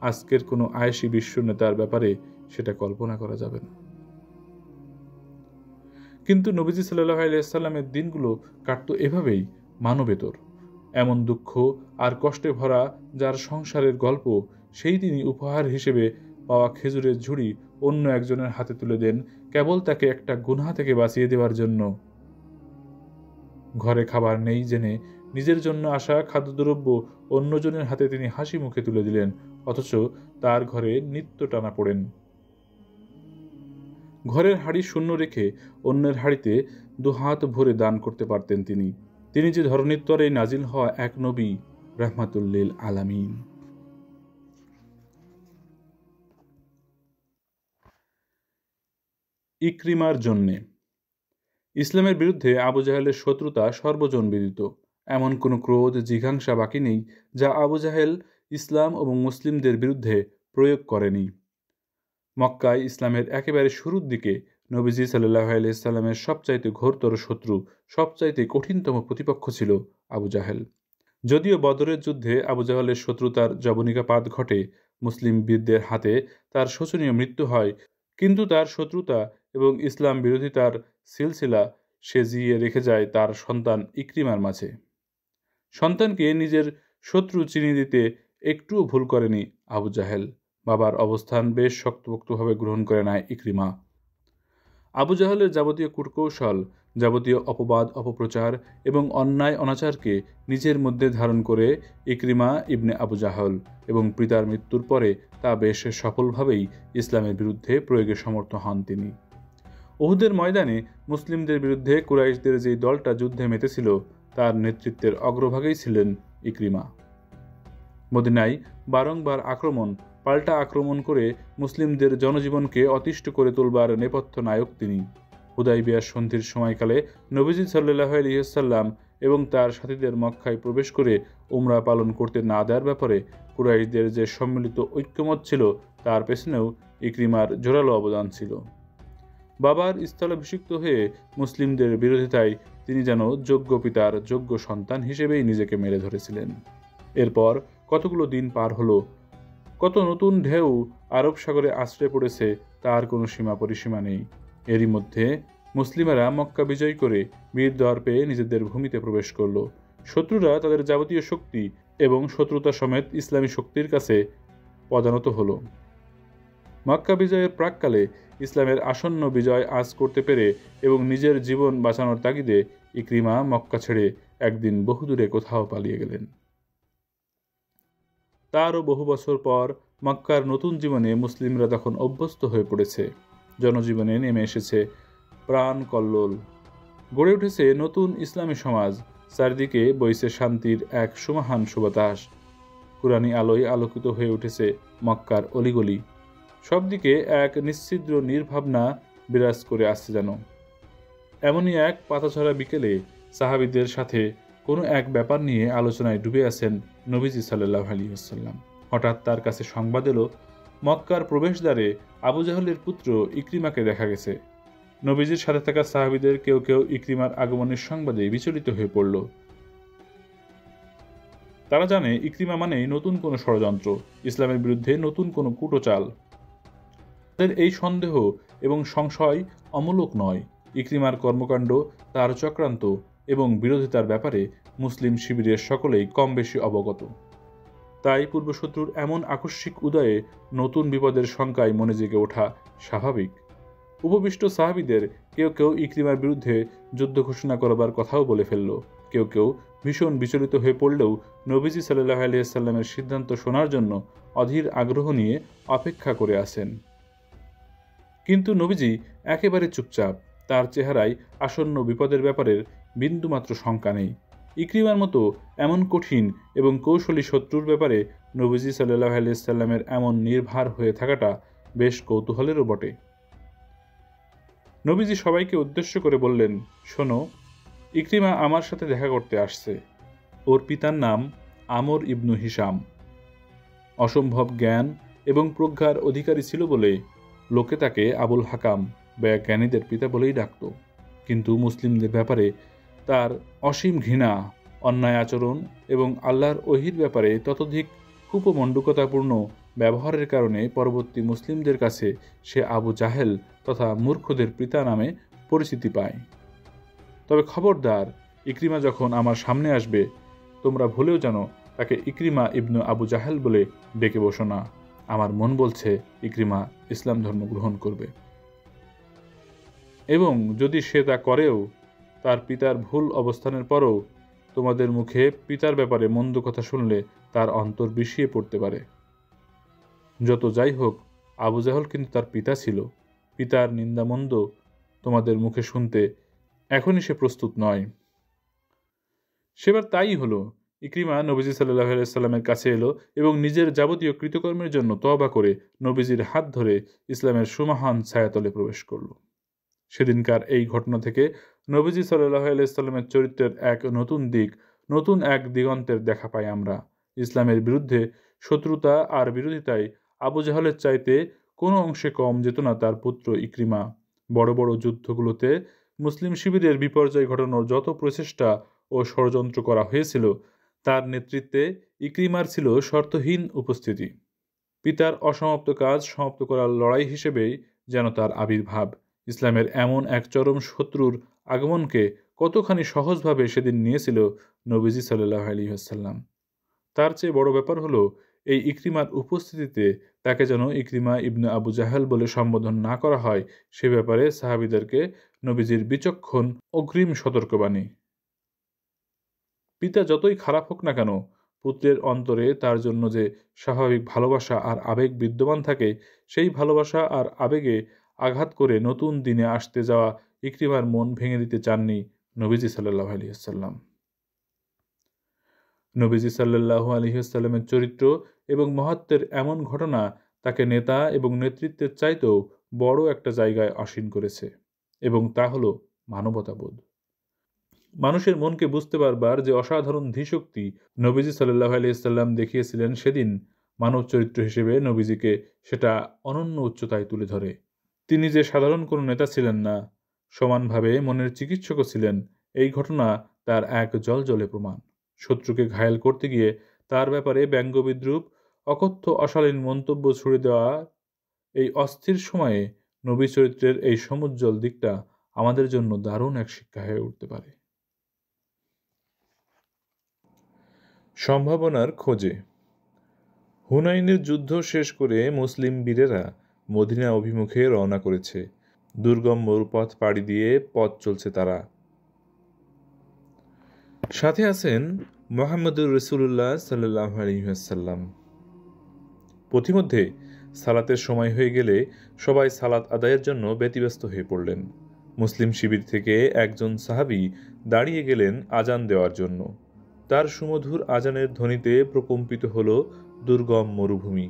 আজকের কোনো আয়েশি বিশ্ব নেতার ব্যাপারে সেটা কল্পনা করা যাবে না। কিন্তু নবীজি সাল্লাল্লাহু আলাইহি ওয়াসাল্লামের দিনগুলো কাটতো এভাবেই, মানবেতর। এমন দুঃখ আর কষ্টে ভরা যার সংসারের গল্প, সেই তিনি উপহার হিসেবে পাওয়া খেজুরের ঝুড়ি অন্য একজনের হাতে তুলে দেন, কেবল তাকে একটা গুনাহ থেকে বাঁচিয়ে দেওয়ার জন্য। ঘরে খাবার নেই জেনে নিজের জন্য আসা খাদ্যদ্রব্য অন্যজনের হাতে তিনি হাসি মুখে তুলে দিলেন, অথচ তার ঘরে নিত্য টানা পড়েন। ঘরের হাঁড়ি শূন্য রেখে অন্যের হাঁড়িতে দুহাত ভরে দান করতে পারতেন তিনি। তিনি যে ধরনের তরে নাজিল হওয়া এক নবী, রাহমাতুল লিল আলামিন। ইকরিমার জন্যে। ইসলামের বিরুদ্ধে আবু জাহেলের শত্রুতা সর্বজনবিদিত। এমন কোনো ক্রোধ, জিঘাংসা বাকি নেই যা আবু জাহেল ইসলাম এবং মুসলিমদের বিরুদ্ধে প্রয়োগ করেনি। মক্কায় ইসলামের একেবারে শুরুর দিকে নবীজি সাল্লাল্লাহু আলাইহি ওয়াসাল্লামের সবচাইতে ঘোরতর শত্রু, সবচাইতে কঠিনতম প্রতিপক্ষ ছিল আবু জাহেল। যদিও বদরের যুদ্ধে আবু জাহেলের শত্রুতার যবনিকাপাত ঘটে, মুসলিম বীরদের হাতে তার শোচনীয় মৃত্যু হয়, কিন্তু তার শত্রুতা এবং ইসলাম বিরোধিতার সিলসিলা সে জিইয়ে রেখে যায় তার সন্তান ইকরিমার মাঝে। সন্তানকে নিজের শত্রু চিনিয়ে দিতে একটুও ভুল করেনি আবু জাহেল। বাবার অবস্থান বেশ শক্তপোক্তভাবে গ্রহণ করে নেয় ইকরিমা। আবু জাহেলের যাবতীয় কূটকৌশল, যাবতীয় অপবাদ, অপপ্রচার এবং অন্যায় অনাচারকে নিজের মধ্যে ধারণ করে ইকরিমা ইবনে আবু জাহল এবং পিতার মৃত্যুর পরে তা বেশ সফলভাবেই ইসলামের বিরুদ্ধে প্রয়োগে সমর্থ হন তিনি। উহুদের ময়দানে মুসলিমদের বিরুদ্ধে কুরাইশদের যে দলটা যুদ্ধে মেতেছিল তার নেতৃত্বের অগ্রভাগেই ছিলেন ইকরিমা। মদিনায় বারংবার আক্রমণ পাল্টা আক্রমণ করে মুসলিমদের জনজীবনকে অতিষ্ঠ করে তোলবার নেপথ্য নায়ক তিনি। হুদাইবিয়ার সন্ধির সময়কালে নবীজি সাল্লাল্লাহু আলাইহি ওয়াসাল্লাম এবং তার সাথীদের মক্কায় প্রবেশ করে উমরা পালন করতে না দেওয়ার ব্যাপারে কুরাইশদের যে সম্মিলিত ঐক্যমত ছিল তার পেছনেও ইকরিমার জোরালো অবদান ছিল। বাবার স্থলাভিষিক্ত হয়ে মুসলিমদের বিরোধিতায় তিনি যেন যোগ্য পিতার যোগ্য সন্তান হিসেবেই নিজেকে মেলে ধরেছিলেন। এরপর কতগুলো দিন পার হলো, কত নতুন ঢেউ আরব সাগরে আশ্রয় পড়েছে তার কোনো সীমা পরিসীমা নেই। এরই মধ্যে মুসলিমেরা মক্কা বিজয় করে বীর দ্বার পেয়ে নিজেদের ভূমিতে প্রবেশ করল। শত্রুরা তাদের যাবতীয় শক্তি এবং শত্রুতা সমেত ইসলামী শক্তির কাছে পদানত হল। মক্কা বিজয়ের প্রাক্কালে ইসলামের আসন্ন বিজয় আজ করতে পেরে এবং নিজের জীবন বাঁচানোর তাগিদে ইকরিমা মক্কা ছেড়ে একদিন বহুদূরে কোথাও পালিয়ে গেলেন। তারও বহু বছর পর মক্কার নতুন জীবনে মুসলিমরা তখন অভ্যস্ত হয়ে পড়েছে। জনজীবনে নেমে এসেছে প্রাণ কল্লোল, গড়ে উঠেছে নতুন ইসলামী সমাজ, চারিদিকে বইছে শান্তির এক সুমহান সুবাতাস। কুরআনী আলোয় আলোকিত হয়ে উঠেছে মক্কার অলিগলি, সবদিকে এক নিশ্ছিদ্র নির্ভাবনা বিরাজ করে আসছে যেন। এমনই এক পাতাছড়া বিকেলে সাহাবীদের সাথে কোনো এক ব্যাপার নিয়ে আলোচনায় ডুবে আছেন নবীজি সাল্লাল্লাহু আলাইহি ওয়াসাল্লাম। হঠাৎ তার কাছে সংবাদ এলো, মক্কার প্রবেশদ্বারে আবু জাহলের পুত্র ইকরিমাকে দেখা গেছে। নবীজির সাথে থাকা সাহাবীদের কেউ কেউ ইকরিমার আগমনের সংবাদে বিচলিত হয়ে পড়ল। তারা জানে ইকরিমা মানেই নতুন কোনো ষড়যন্ত্র, ইসলামের বিরুদ্ধে নতুন কোনো কূটচাল। তাদের এই সন্দেহ এবং সংশয় অমূলক নয়। ইকরিমার কর্মকাণ্ড, তার চক্রান্ত এবং বিরোধিতার ব্যাপারে মুসলিম শিবিরের সকলেই কম বেশি অবগত। তাই পূর্বশত্রুর এমন আকস্মিক উদয়ে নতুন বিপদের শঙ্কায় মনে জেগে ওঠা স্বাভাবিক। উপবিষ্ট সাহাবীদের কেউ কেউ ইকরিমার বিরুদ্ধে যুদ্ধ ঘোষণা করবার কথাও বলে ফেলল। কেউ কেউ ভীষণ বিচলিত হয়ে পড়লেও নবীজি সাল্লাল্লাহু আলাইহি ওয়াসাল্লামের সিদ্ধান্ত শোনার জন্য অধীর আগ্রহ নিয়ে অপেক্ষা করে আছেন। কিন্তু নবীজি একেবারে চুপচাপ, তার চেহারায় আসন্ন বিপদের ব্যাপারের বিন্দুমাত্র শঙ্কা নেই। ইকরিমার মতো এমন কঠিন এবং কৌশলী শত্রুর ব্যাপারে নবীজি সাল্লাল্লাহু আলাইহি ওয়াসাল্লামের এমন নির্ভার হয়ে থাকাটা বেশ কৌতূহলেরও বটে। নবীজি সবাইকে উদ্দেশ্য করে বললেন, শোনো, ইকরিমা আমার সাথে দেখা করতে আসছে। ওর পিতার নাম আমর ইবনু হিশাম। অসম্ভব জ্ঞান এবং প্রজ্ঞার অধিকারী ছিল বলে লোকে তাকে আবুল হাকাম বা জ্ঞানীদের পিতা বলেই ডাকত। কিন্তু মুসলিমদের ব্যাপারে তার অসীম ঘৃণা, অন্যায় আচরণ এবং আল্লাহর ওহীর ব্যাপারে ততোধিক কূপমণ্ডূকতাপূর্ণ ব্যবহারের কারণে পরবর্তী মুসলিমদের কাছে সে আবু জাহেল তথা মূর্খদের পিতা নামে পরিচিতি পায়। তবে খবরদার, ইকরিমা যখন আমার সামনে আসবে তোমরা ভুলেও যেন তাকে ইকরিমা ইবনু আবু জাহেল বলে ডেকে বসো না। আমার মন বলছে ইকরিমা ইসলাম ধর্ম গ্রহণ করবে, এবং যদি সে তা করেও তার পিতার ভুল অবস্থানের পরও তোমাদের মুখে পিতার ব্যাপারে মন্দ কথা শুনলে তার অন্তর বিষিয়ে পড়তে পারে। যত যাই হোক, আবু জাহল কিন্তু তার পিতা ছিল। পিতার নিন্দামন্দ তোমাদের মুখে শুনতে এখনই সে প্রস্তুত নয়। সেবার তাই হলো। ইকরিমা নবীজি সাল্লাল্লাহু আলাইহি ওয়াসাল্লামের কাছে এলো এবং নিজের যাবতীয় কৃতকর্মের জন্য তওবা করে নবীজির হাত ধরে ইসলামের সুমহান ছায়াতলে প্রবেশ করল। সেদিনকার এই ঘটনা থেকে নবীজি সাল্লাল্লাহু আলাইহি ওয়াসাল্লামের চরিত্রের এক নতুন দিক, নতুন এক দিগন্তের দেখা পাই আমরা। ইসলামের বিরুদ্ধে শত্রুতা আর বিরোধিতায় আবু জাহলের চাইতে কোনো অংশে কম যেত না তার পুত্র ইকরিমা। বড় বড় যুদ্ধগুলোতে মুসলিম শিবিরের বিপর্যয় ঘটানোর যত প্রচেষ্টা ও ষড়যন্ত্র করা হয়েছিল তার নেতৃত্বে ইকরিমার ছিল শর্তহীন উপস্থিতি। পিতার অসমাপ্ত কাজ সমাপ্ত করার লড়াই হিসেবেই যেন তার আবির্ভাব। ইসলামের এমন এক চরম শত্রুর আগমনকে কতখানি সহজভাবে সেদিন নিয়েছিল নবীজি সাল্লাল্লাহু আলাইহি ওয়াসাল্লাম। তার চেয়ে বড় ব্যাপার হলো এই ইকরিমার উপস্থিতিতে তাকে যেন ইকরিমা ইবনে আবু জাহেল বলে সম্বোধন না করা হয়, সে ব্যাপারে সাহাবীদেরকে নবীজির বিচক্ষণ অগ্রিম সতর্কবাণী। পিতা যতই খারাপ হোক না কেন, পুত্রের অন্তরে তার জন্য যে স্বাভাবিক ভালোবাসা আর আবেগ বিদ্যমান থাকে, সেই ভালোবাসা আর আবেগে আঘাত করে নতুন দিনে আসতে যাওয়া ইকরিমার মন ভেঙে দিতে চাননি নবীজি সাল্লাল্লাহু আলাইহি ওয়াসাল্লাম। নবীজি সাল্লাল্লাহু আলাইহি ওয়াসাল্লামের চরিত্র এবং মহত্বের এমন ঘটনা তাকে নেতা এবং নেতৃত্বের চাইতেও বড় একটা জায়গায় আসীন করেছে, এবং তা হলো মানবতাবোধ। মানুষের মনকে বুঝতে পারবার যে অসাধারণ ধীশক্তি নবীজি সাল্লাল্লাহু আলাইহি ওয়াসাল্লাম দেখিয়েছিলেন, সেদিন মানব চরিত্র হিসেবে নবীজিকে সেটা অনন্য উচ্চতায় তুলে ধরে। তিনি যে সাধারণ কোনো নেতা ছিলেন না, সমানভাবে মনের চিকিৎসকও ছিলেন, এই ঘটনা তার এক জ্বলজ্বলে প্রমাণ। শত্রুকে ঘায়েল করতে গিয়ে তার ব্যাপারে ব্যঙ্গ-বিদ্রূপ, অকথ্য অশালীন মন্তব্য ছুড়ে দেওয়া এই অস্থির সময়ে নবী চরিত্রের এই সমুজ্জ্বল দিকটা আমাদের জন্য দারুণ এক শিক্ষা হয়ে উঠতে পারে। সম্ভাবনার খোঁজে। হুনাইনের যুদ্ধ শেষ করে মুসলিম বীরেরা মদিনা অভিমুখে রওনা করেছে। দুর্গম মরুপথ পাড়ি দিয়ে পথ চলছে তারা। সাথে আছেন মুহাম্মদুর রাসূলুল্লাহ সাল্লাল্লাহু আলাইহি ওয়াসাল্লাম। পথিমধ্যে সালাতের সময় হয়ে গেলে সবাই সালাত আদায়ের জন্য ব্যতিব্যস্ত হয়ে পড়লেন। মুসলিম শিবির থেকে একজন সাহাবী দাঁড়িয়ে গেলেন আজান দেওয়ার জন্য। তার সুমধুর আজানের ধ্বনিতে প্রকম্পিত হল দুর্গম মরুভূমি।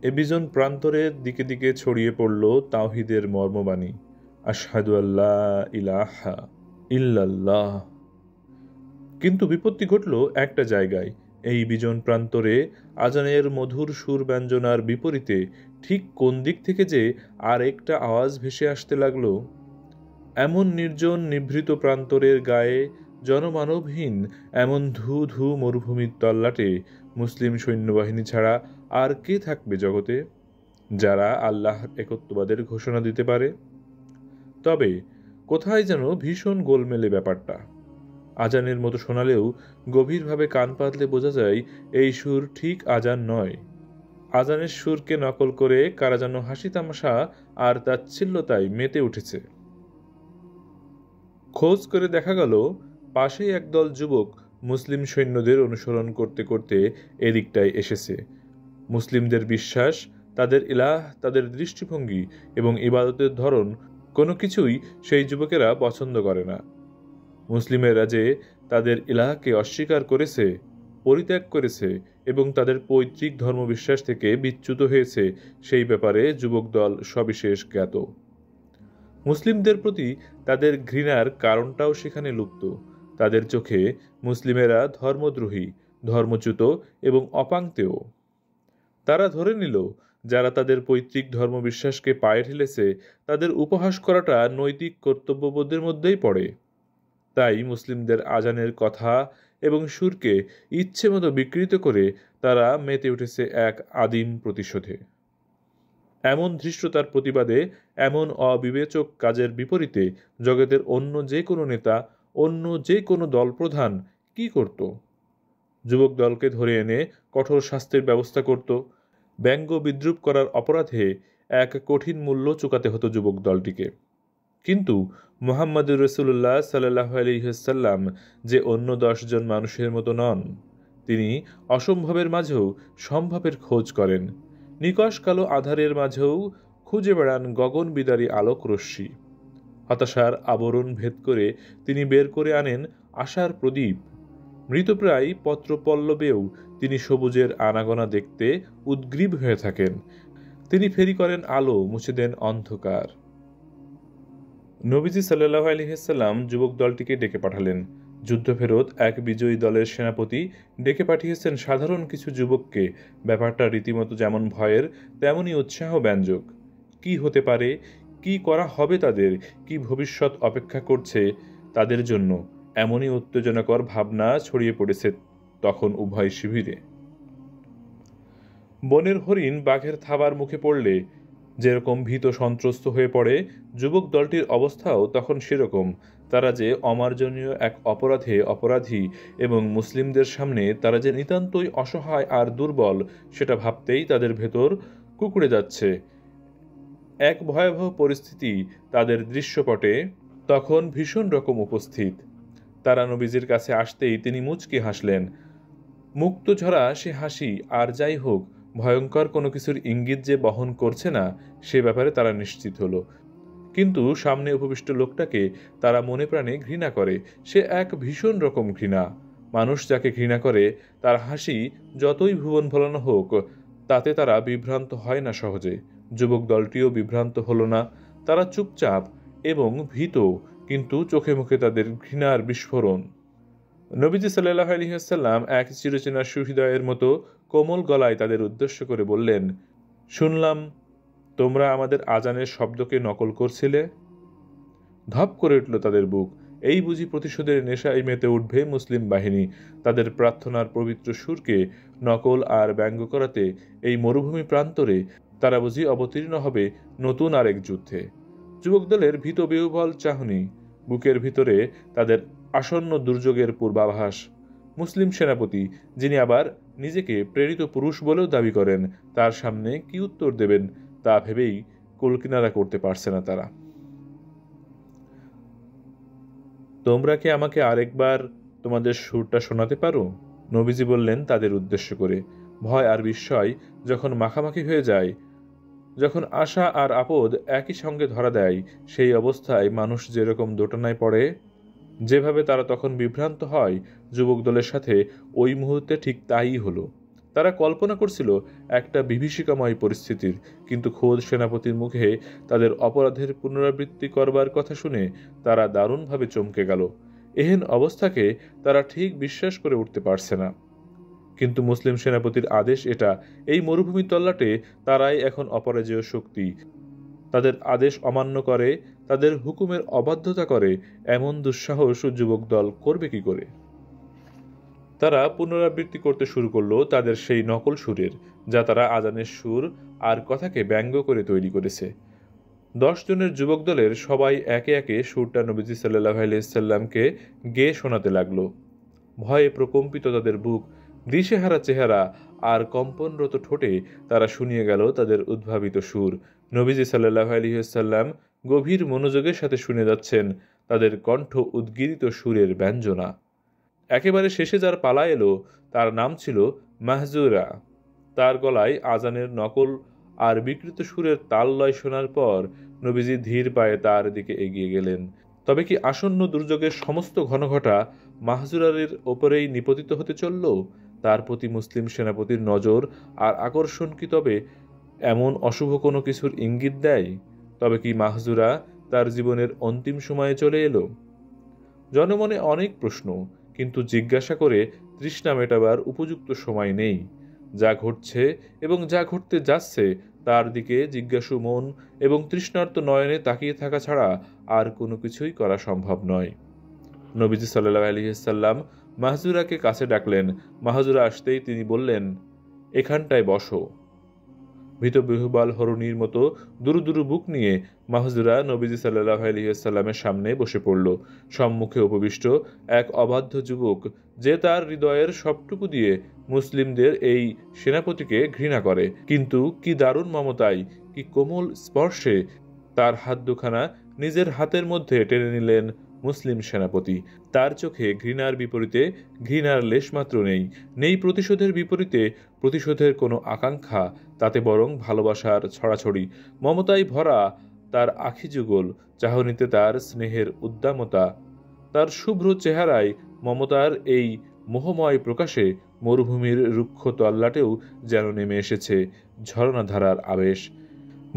এ বিজন প্রান্তরের দিকে দিকে ছড়িয়ে পড়ল তাওহীদের মর্মবাণী, আশহাদু আল্লা ইলাহা ইল্লাল্লাহ। কিন্তু বিপত্তি ঘটল একটা জায়গায়। এই বিজন প্রান্তরে আজানের মধুর সুর ব্যঞ্জনার বিপরীতে ঠিক কোন দিক থেকে যে আর একটা আওয়াজ ভেসে আসতে লাগলো। এমন নির্জন নিভৃত প্রান্তরের গায়ে জনমানবহীন এমন ধু ধু মরুভূমির তল্লাটে মুসলিম সৈন্যবাহিনী ছাড়া আর কে থাকবে জগতে, যারা আল্লাহর একত্ববাদের ঘোষণা দিতে পারে? তবে কোথায় যেন ভীষণ গোলমেলে ব্যাপারটা। আজানের মতো শোনালেও গভীরভাবে কান পাতলে বোঝা যায় এই সুর ঠিক আজান নয়। আজানের সুরকে নকল করে কারা যেন হাসি তামাশা আর তাচ্ছিল্যতায় মেতে উঠেছে। খোঁজ করে দেখা গেল পাশেই একদল যুবক মুসলিম সৈন্যদের অনুসরণ করতে করতে এদিকটায় এসেছে। মুসলিমদের বিশ্বাস, তাদের ইলাহ, তাদের দৃষ্টিভঙ্গি এবং ইবাদতের ধরন কোনো কিছুই সেই যুবকেরা পছন্দ করে না। মুসলিমেরা যে তাদের ইলাহকে অস্বীকার করেছে, পরিত্যাগ করেছে এবং তাদের পৈতৃক ধর্মবিশ্বাস থেকে বিচ্যুত হয়েছে, সেই ব্যাপারে যুবক দল সবিশেষ জ্ঞাত। মুসলিমদের প্রতি তাদের ঘৃণার কারণটাও সেখানে লুপ্ত। তাদের চোখে মুসলিমেরা ধর্মদ্রোহী, ধর্মচ্যুত এবং অপাংতেয়। তারা ধরে নিল, যারা তাদের পৈতৃক ধর্মবিশ্বাসকে পায়ে ঠেলেছে, তাদের উপহাস করাটা নৈতিক কর্তব্যবোধের মধ্যেই পড়ে। তাই মুসলিমদের আজানের কথা এবং সুরকে ইচ্ছে মতো বিকৃত করে তারা মেতে উঠেছে এক আদিম প্রতিশোধে। এমন ধৃষ্টতার প্রতিবাদে, এমন অবিবেচক কাজের বিপরীতে জগতের অন্য যে কোনো নেতা, অন্য যে কোনো দলপ্রধান কি করত? যুবক দলকে ধরে এনে কঠোর শাস্তির ব্যবস্থা করত। ব্যঙ্গ বিদ্রূপ করার অপরাধে এক কঠিন মূল্য চুকাতে হতো যুবক দলটিকে। কিন্তু মুহাম্মদুর রাসূলুল্লাহ সাল্লাল্লাহু আলাইহি ওয়াসাল্লাম যে অন্য 10 জন মানুষের মতো নন। তিনি অসম্ভবের মাঝেও সম্ভবের খোঁজ করেন। নিকষ কালো আধারের মাঝেও খুঁজে বেড়ান গগন বিদারী আলোক রশ্মি। হতাশার আবরণ ভেদ করে তিনি বের করে আনেন আশার প্রদীপ। মৃতপ্রায় পত্রপল্লবেও তিনি সবুজের আনাগোনা দেখতে উদ্গ্রীব হয়ে থাকেন। তিনি ফেরি করেন আলো, মুছে দেন অন্ধকার। নবীজি সাল্লাল্লাহু আলাইহি ওয়াসাল্লাম যুবক দলটিকে ডেকে পাঠালেন। যুদ্ধফেরত এক বিজয়ী দলের সেনাপতি ডেকে পাঠিয়েছেন সাধারণ কিছু যুবককে। ব্যাপারটা রীতিমতো যেমন ভয়ের, তেমনই উৎসাহ ব্যঞ্জক। কি হতে পারে, কি করা হবে তাদের, কি ভবিষ্যৎ অপেক্ষা করছে তাদের জন্য, এমনই উত্তেজনাকর ভাবনা ছড়িয়ে পড়েছে তখন উভয় শিবিরে। বনের হরিণ বাঘের থাবার মুখে পড়লে যেরকম ভীত সন্ত্রস্ত হয়ে পড়ে, যুবক দলটির অবস্থাও তখন সেরকম। তারা যে অমার্জনীয় এক অপরাধে অপরাধী এবং মুসলিমদের সামনে তারা যে নিতান্তই অসহায় আর দুর্বল, সেটা ভাবতেই তাদের ভেতর কুঁকড়ে যাচ্ছে। এক ভয়াবহ পরিস্থিতি তাদের দৃশ্যপটে তখন ভীষণ রকম উপস্থিত। তারা নবীজির কাছে আসতেই তিনি মুচকি হাসলেন। মুক্ত ঝরা সে হাসি আর যাই হোক, ভয়ঙ্কর কোনো কিছুর ইঙ্গিত যে বহন করছে না, সে ব্যাপারে তারা নিশ্চিত হলো। কিন্তু সামনে উপবিষ্ট লোকটাকে তারা মনে প্রাণে ঘৃণা করে। সে এক ভীষণ রকম ঘৃণা। মানুষ যাকে ঘৃণা করে তার হাসি যতই ভুবন ভোলানো হোক, তাতে তারা বিভ্রান্ত হয় না সহজে। যুবক দলটিও বিভ্রান্ত হলো না। তারা চুপচাপ এবং ভীত, কিন্তু চোখে মুখে তাদের ঘৃণার বিস্ফোরণ। নবীজি সাল্লাল্লাহু আলাইহি ওয়াসাল্লাম এক চিরচেনা সুহৃদয়ের মতো কোমল গলায় তাদের উদ্দেশ্য করে বললেন, শুনলাম তোমরা আমাদের আজানের শব্দকে নকল করছিলে। ধপ করে উঠল তাদের বুক। এই বুঝি প্রতিশোধের নেশায় মেতে উঠবে মুসলিম বাহিনী। তাদের প্রার্থনার পবিত্র সুরকে নকল আর ব্যঙ্গ করাতে এই মরুভূমি প্রান্তরে তারা বুঝি অবতীর্ণ হবে নতুন আরেক যুদ্ধে। যুবক দলের ভীত বিহ্বল চাহনি, বুকের ভিতরে তাদের আসন্ন দুর্যোগের পূর্বাভাস। মুসলিম সেনাপতি, যিনি আবার নিজেকে প্রেরিত পুরুষ বলেও দাবি করেন, তার সামনে কি উত্তর দেবেন তা ভেবেই কুলকিনারা করতে পারছে না তারা। তোমরা কি আমাকে আরেকবার তোমাদের সুরটা শোনাতে পারো? নবীজি বললেন তাদের উদ্দেশ্য করে। ভয় আর বিস্ময় যখন মাখামাখি হয়ে যায়, যখন আশা আর আপদ একই সঙ্গে ধরা দেয়, সেই অবস্থায় মানুষ যেরকম দোটানায় পড়ে, যেভাবে তারা তখন বিভ্রান্ত হয়, যুবক দলের সাথে ওই মুহূর্তে ঠিক তাই হলো। তারা কল্পনা করছিল একটা বিভীষিকাময় পরিস্থিতির, কিন্তু খোদ সেনাপতির মুখে তাদের অপরাধের পুনরাবৃত্তি করবার কথা শুনে তারা দারুণভাবে চমকে গেল। এহেন অবস্থাকে তারা ঠিক বিশ্বাস করে উঠতে পারছে না। কিন্তু মুসলিম সেনাপতির আদেশ এটা, এই মরুভূমি তল্লাটে তারাই এখন অপরাজেয় শক্তি। তাদের আদেশ অমান্য করে, তাদের হুকুমের অবাধ্যতা করে, এমন দুঃসাহস যুবক দল করবে কি করে? তারা পুনরাবৃত্তি করতে শুরু করলো তাদের সেই নকল সুরের, যা তারা আজানের সুর আর কথাকে ব্যঙ্গ করে তৈরি করেছে। 10 জনের যুবক দলের সবাই একে একে সুরটা নবীজি সাল্লাল্লাহু আলাইহি সাল্লামকে গেয়ে শোনাতে লাগলো। ভয়ে প্রকম্পিত তাদের বুক, দিশেহারা চেহারা আর কম্পনরত ঠোঁটে তারা শুনিয়ে গেল তাদের উদ্ভাবিত সুর। নবীজি সাল্লাল্লাহু আলাইহি সাল্লাম গভীর মনোযোগের সাথে শুনে যাচ্ছেন তাদের কণ্ঠ উদ্গীরিত সুরের ব্যঞ্জনা। একেবারে শেষে যার পালা এলো, তার নাম ছিল মাহজুরা। তার গলায় আজানের নকল আর বিকৃত সুরের তাল লয় শোনার পর নবীজি ধীর পায়ে তার দিকে এগিয়ে গেলেন। তবে কি আসন্ন দুর্যোগের সমস্ত ঘনঘটা মাহজুরারের ওপরেই নিপতিত হতে চলল? তার প্রতি মুসলিম সেনাপতির নজর আর আকর্ষণ কি তবে এমন অশুভ কোনো কিছুর ইঙ্গিত দেয়? তবে কি মাহজুরা তার জীবনের অন্তিম সময়ে চলে এলো? জনমনে অনেক প্রশ্ন, কিন্তু জিজ্ঞাসা করে তৃষ্ণা মেটাবার উপযুক্ত সময় নেই। যা ঘটছে এবং যা ঘটতে যাচ্ছে তার দিকে জিজ্ঞাসু মন এবং তৃষ্ণার্ত নয়নে তাকিয়ে থাকা ছাড়া আর কোনো কিছুই করা সম্ভব নয়। নবীজি সাল্লাল্লাহু আলাইহি সাল্লাম মাহজুরাকে কাছে ডাকলেন। মাহজুরা আসতেই তিনি বললেন, এখানটায় বসো। ভীত বিহ্বল হরণীর মতো দুরু দুরু বুক নিয়ে মাহজুরা নবীজি সাল্লাল্লাহু আলাইহি সাল্লামের সামনে বসে পড়ল। সম্মুখে উপবিষ্ট এক অবাধ্য যুবক, যে তার হৃদয়ের সবটুকু দিয়ে মুসলিমদের এই সেনাপতিকে ঘৃণা করে, কিন্তু কি দারুণ মমতায়, কি কোমল স্পর্শে তার হাত দুখানা নিজের হাতের মধ্যে টেনে নিলেন মুসলিম সেনাপতি। তার চোখে ঘৃণার বিপরীতে ঘৃণার লেশমাত্র নেই, নেই প্রতিশোধের বিপরীতে প্রতিশোধের কোনো আকাঙ্ক্ষা, তাতে বরং ভালোবাসার ছড়াছড়ি। মমতায় ভরা তার আখি যুগল, চাহনিতে তার স্নেহের উদ্দামতা। তার শুভ্র চেহারায় মমতার এই মোহময় প্রকাশে মরুভূমির রুক্ষ তল্লাটেও যেন নেমে এসেছে ঝরনাধারার আবেশ।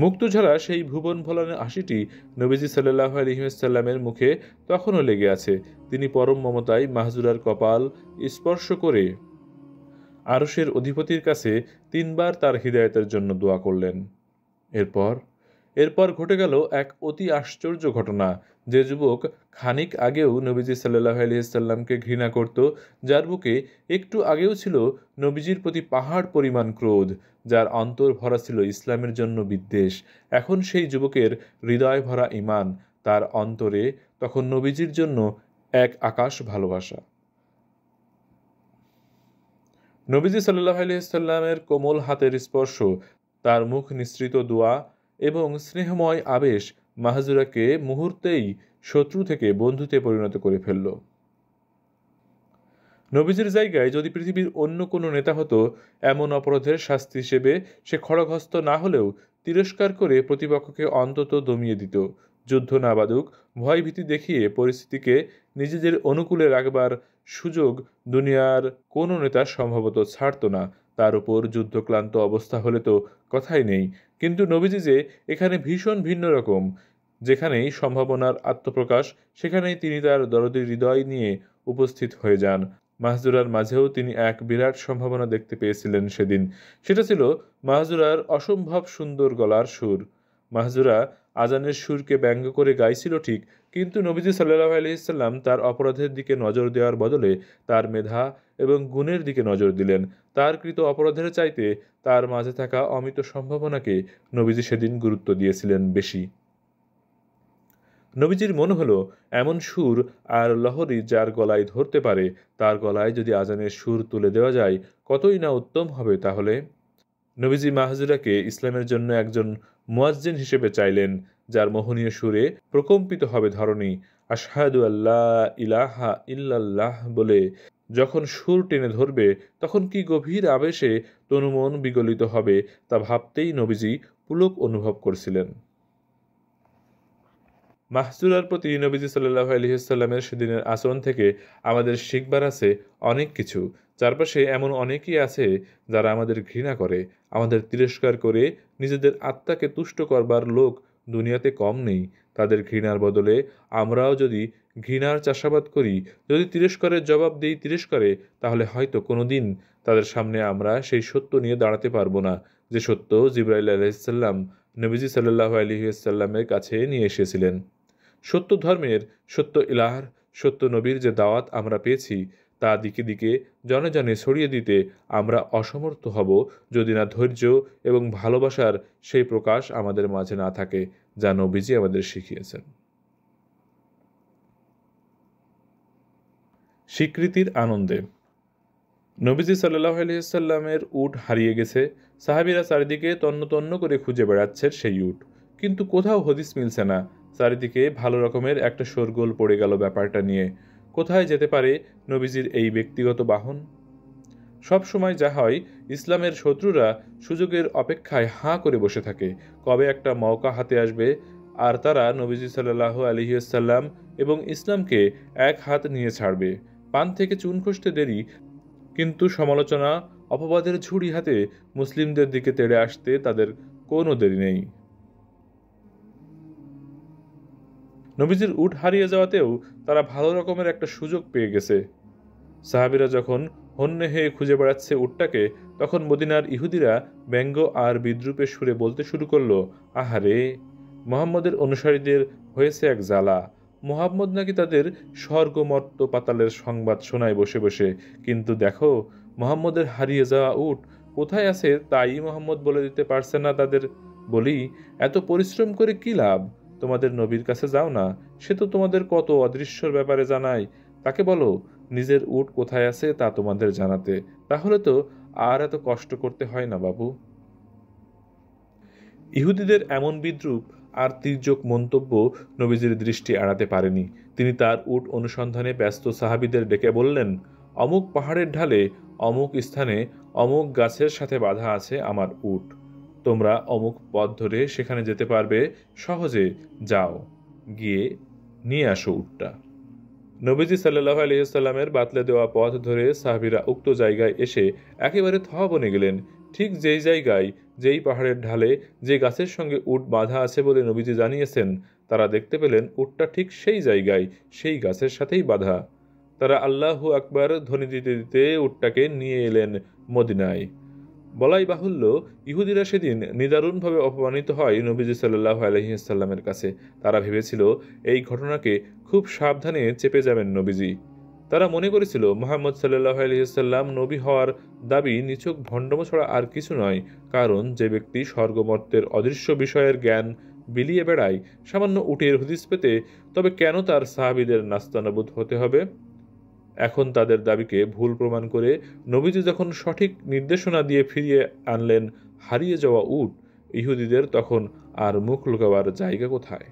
মুক্তঝরা সেই ভুবন ভোলানো হাসিটি নবীজি সাল্লাল্লাহু আলাইহি ওয়াসাল্লামের মুখে তখনও লেগে আছে। তিনি পরম মমতায় মাহজুরার কপাল স্পর্শ করে আরশের অধিপতির কাছে 3 বার তার হিদায়াতের জন্য দোয়া করলেন। এরপর ঘটে গেল এক অতি আশ্চর্য ঘটনা। যে যুবক খানিক আগেও নবীজি সাল্লাল্লাহু আলাইহি সাল্লামকে ঘৃণা করত, যার বুকে একটু আগেও ছিল নবীজির প্রতি পাহাড় পরিমাণ ক্রোধ, যার অন্তর ভরা ছিল ইসলামের জন্য বিদ্বেষ, এখন সেই যুবকের হৃদয় ভরা ঈমান, তার অন্তরে তখন নবীজির জন্য এক আকাশ ভালোবাসা। নবীজি সাল্লাল্লাহু আলাইহি সাল্লামের কোমল হাতের স্পর্শ, তার মুখ নিঃসৃত দোয়া এবং স্নেহময় আবেশ মাহজুরাকে মুহূর্তেই শত্রু থেকে বন্ধুতে পরিণত করে ফেলল। নবীজির জায়গায় যদি পৃথিবীর অন্য কোনো নেতা হতো, এমন অপরাধের শাস্তি হিসেবে সে খড়গহস্ত না হলেও তিরস্কার করে প্রতিপক্ষকে অন্তত দমিয়ে দিত। যুদ্ধ না বাঁধুক, ভয়ভীতি দেখিয়ে পরিস্থিতিকে নিজেদের অনুকূলে রাখবার সুযোগ দুনিয়ার কোনো নেতা সম্ভবত ছাড়ত না। তার উপর যুদ্ধক্লান্ত অবস্থা হলে তো কথাই নেই। কিন্তু নবীজি যে এখানে ভীষণ ভিন্ন রকম। যেখানেই সম্ভাবনার আত্মপ্রকাশ, সেখানেই তিনি তার দরদী হৃদয় নিয়ে উপস্থিত হয়ে যান। মাহজুরার মাঝেও তিনি এক বিরাট সম্ভাবনা দেখতে পেয়েছিলেন সেদিন। সেটা ছিল মাহজুরার অসম্ভব সুন্দর গলার সুর। মাহজুরা আজানের সুরকে ব্যঙ্গ করে গাইছিল ঠিক, কিন্তু নবীজি সাল্লাল্লাহু আলাইহি ওয়াসাল্লাম তার অপরাধের দিকে নজর দেওয়ার বদলে তার মেধা এবং গুণের দিকে নজর দিলেন। তার কৃত অপরাধের চাইতে তার মাঝে থাকা অমিত সম্ভাবনাকে নবীজি সেদিন গুরুত্ব দিয়েছিলেন বেশি। নবীজির মনে হলো এমন সুর আর লহরী যার গলায় ধরতে পারে, তার গলায় যদি আজানের সুর তুলে দেওয়া যায় কতই না উত্তম হবে। তাহলে নবীজি মাহজুরাকে ইসলামের জন্য একজন মুয়াজ্জিন হিসেবে চাইলেন, যার মোহনীয় সুরে প্রকম্পিত হবে ধরণী। আশহাদু আল্লাহ ইলাহা ইল্লাল্লাহ বলে যখন সুর টেনে ধরবে, তখন কি গভীর আবেশে তনুমন বিগলিত হবে তা ভাবতেই নবীজি পুলক অনুভব করছিলেন। মাহজুরার প্রতি নবীজি সাল্লাল্লাহু আলাইহি ওয়াসাল্লামের সেদিনের আচরণ থেকে আমাদের শিখবার আছে অনেক কিছু। চারপাশে এমন অনেকেই আছে যারা আমাদের ঘৃণা করে, আমাদের তিরস্কার করে। নিজেদের আত্মাকে তুষ্ট করবার লোক দুনিয়াতে কম নেই। তাদের ঘৃণার বদলে আমরাও যদি ঘৃণার চাষাবাদ করি, যদি তিরস্কারের জবাব দিই তিরস্কারে, তাহলে হয়তো কোনো দিন তাদের সামনে আমরা সেই সত্য নিয়ে দাঁড়াতে পারবো না, যে সত্য জিবরাইল আলাইহিস সালাম নবীজি সাল্লাল্লাহু আলাইহি ওয়াসাল্লামের কাছে নিয়ে এসেছিলেন। সত্য ধর্মের, সত্য ইলাহর, সত্য নবীর যে দাওয়াত আমরা পেয়েছি, তা দিকে দিকে জনে জনে ছড়িয়ে দিতে আমরা অসমর্থ হব যদি না ধৈর্য এবং ভালোবাসার সেই প্রকাশ আমাদের মাঝে না থাকে যা নবীজি আমাদের শিখিয়েছেন। স্বীকৃতির আনন্দে নবীজি সাল্লাল্লাহু আলাইহি ওয়াসাল্লামের উট হারিয়ে গেছে। সাহাবীরা চারিদিকে তন্ন তন্ন করে খুঁজে বেড়াচ্ছেন সেই উট, কিন্তু কোথাও হদিস মিলছে না। চারিদিকে ভালো রকমের একটা শোরগোল পড়ে গেল ব্যাপারটা নিয়ে। কোথায় যেতে পারে নবীজির এই ব্যক্তিগত বাহন? সব সময় যা হয়, ইসলামের শত্রুরা সুযোগের অপেক্ষায় হাঁ করে বসে থাকে, কবে একটা মওকা হাতে আসবে আর তারা নবীজি সাল্লাল্লাহু আলাইহি ওয়াসাল্লাম এবং ইসলামকে এক হাত নিয়ে ছাড়বে। পান থেকে চুন খসতে দেরি, কিন্তু সমালোচনা অপবাদের ঝুড়ি হাতে মুসলিমদের দিকে তেড়ে আসতে তাদের কোনো দেরি নেই। নবীজির উট হারিয়ে যাওয়াতেও তারা ভালো রকমের একটা সুযোগ পেয়ে গেছে। সাহাবীরা যখন হন্যে হয়ে খুঁজে বেড়াচ্ছে উটটাকে, তখন মদিনার ইহুদিরা ব্যঙ্গ আর বিদ্রুপের সুরে বলতে শুরু করলো, আহারে, মুহাম্মদের অনুসারীদের হয়েছে এক জ্বালা। মুহাম্মদ নাকি তাদের স্বর্গমর্ত পাতালের সংবাদ শোনায় বসে বসে, কিন্তু দেখো মুহাম্মদের হারিয়ে যাওয়া উট কোথায় আছে তাই মুহাম্মদ বলে দিতে পারছে না তাদের। বলি, এত পরিশ্রম করে কি লাভ? তোমাদের নবীর কাছে যাও না, সে তো তোমাদের কত অদৃশ্যর ব্যাপারে জানায়। তাকে বলো নিজের উট কোথায় আছে তা তোমাদের জানাতে, তাহলে তো আর এত কষ্ট করতে হয় না বাবু। ইহুদিদের এমন বিদ্রূপ আর তির্যক মন্তব্য নবীজির দৃষ্টি এড়াতে পারেনি। তিনি তার উট অনুসন্ধানে ব্যস্ত সাহাবীদের ডেকে বললেন, অমুক পাহাড়ের ঢালে অমুক স্থানে অমুক গাছের সাথে বাঁধা আছে আমার উট। তোমরা অমুক পথ ধরে সেখানে যেতে পারবে সহজে। যাও, গিয়ে নিয়ে আসো উটটা। নবীজি সাল্লাল্লাহু আলাইহি ওয়াসাল্লামের বাতলে দেওয়া পথ ধরে সাহাবীরা উক্ত জায়গায় এসে একেবারে থ বনে গেলেন। ঠিক যেই জায়গায়, যেই পাহাড়ের ঢালে যে গাছের সঙ্গে উট বাঁধা আছে বলে নবীজি জানিয়েছেন, তারা দেখতে পেলেন উটটা ঠিক সেই জায়গায়, সেই গাছের সাথেই বাঁধা। তারা আল্লাহু আকবার ধ্বনি দিতে দিতে উটটাকে নিয়ে এলেন মদিনায়। বলাই বাহুল্য, ইহুদিরা সেদিন নিদারুণভাবে অপমানিত হয় নবীজি সাল্লাল্লাহু আলাইহি ওয়াসাল্লামের কাছে। তারা ভেবেছিল এই ঘটনাকে খুব সাবধানে চেপে যাবেন নবীজি। তারা মনে করেছিল মুহাম্মদ সাল্লাল্লাহু আলাইহি ওয়াসাল্লাম নবী হওয়ার দাবি নিছক ভণ্ডামি ছাড়া আর কিছু নয়। কারণ যে ব্যক্তি স্বর্গমর্তের অদৃশ্য বিষয়ের জ্ঞান বিলিয়ে বেড়ায়, সামান্য উটের হদিস পেতে তবে কেন তার সাহাবীদের নাস্তানাবুদ হতে হবে? এখন তাদের দাবিকে ভুল প্রমাণ করে নবীজি যখন সঠিক নির্দেশনা দিয়ে ফিরিয়ে আনলেন হারিয়ে যাওয়া উট, ইহুদিদের তখন আর মুখ লুকাবার জায়গা কোথায়?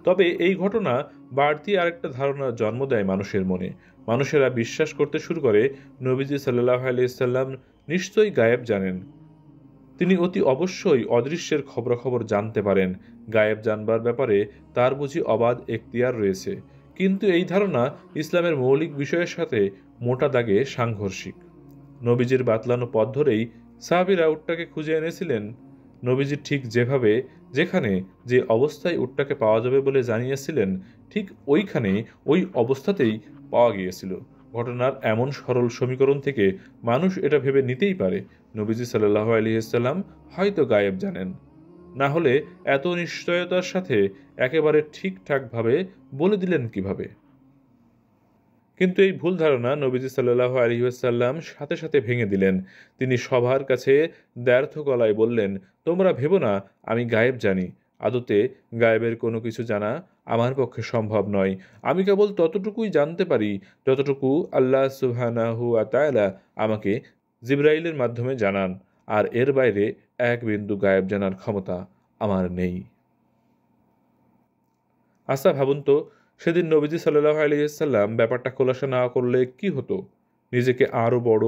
তবে এই ঘটনা বাড়তি আরেকটা ধারণার জন্ম দেয় মানুষের মনে। মানুষেরা বিশ্বাস করতে শুরু করে নবীজি সাল্লাল্লাহু আলাইহি ওয়াসাল্লাম নিশ্চয়ই গায়েব জানেন। তিনি অতি অবশ্যই অদৃশ্যের খবরাখবর জানতে পারেন, গায়েব জানবার ব্যাপারে তার বুঝি অবাধ এখতিয়ার রয়েছে। কিন্তু এই ধারণা ইসলামের মৌলিক বিষয়ের সাথে মোটা দাগে সাংঘর্ষিক। নবীজির বাতলানো পথ ধরেই সাহাবীরা উটটাকে খুঁজে এনেছিলেন। নবীজি ঠিক যেভাবে, যেখানে, যে অবস্থায় উটটাকে পাওয়া যাবে বলে জানিয়েছিলেন, ঠিক ওইখানে, ওই অবস্থাতেই পাওয়া গিয়েছিল। ঘটনার এমন সরল সমীকরণ থেকে মানুষ এটা ভেবে নিতেই পারে নবীজি সাল্লাল্লাহু আলাইহি ওয়াসাল্লাম হয়তো গায়েব জানেন। না হলে এত নিশ্চয়তার সাথে একেবারে ঠিকঠাকভাবে বলে দিলেন কিভাবে? কিন্তু এই ভুল ধারণা নবীজি সাল্লাল্লাহু আলাইহি ওয়াসাল্লাম সাথে সাথে ভেঙে দিলেন। তিনি সবার কাছে দ্ব্যর্থ গলায় বললেন, তোমরা ভেবো না আমি গায়েব জানি। আদতে গায়েবের কোনো কিছু জানা আমার পক্ষে সম্ভব নয়। আমি কেবল ততটুকুই জানতে পারি যতটুকু আল্লাহ সুবহানাহু ওয়া তাআলা আমাকে জিবরাইলের মাধ্যমে জানান, আর এর বাইরে এক বিন্দু গায়েব জানার ক্ষমতা আমার নেই। আচ্ছা ভাবুন তো, সেদিন নবীজি সাল্লাল্লাহু আলাইহি ওয়াসাল্লাম ব্যাপারটা খোলাসা না করলে কি হতো? নিজেকে আরও বড়,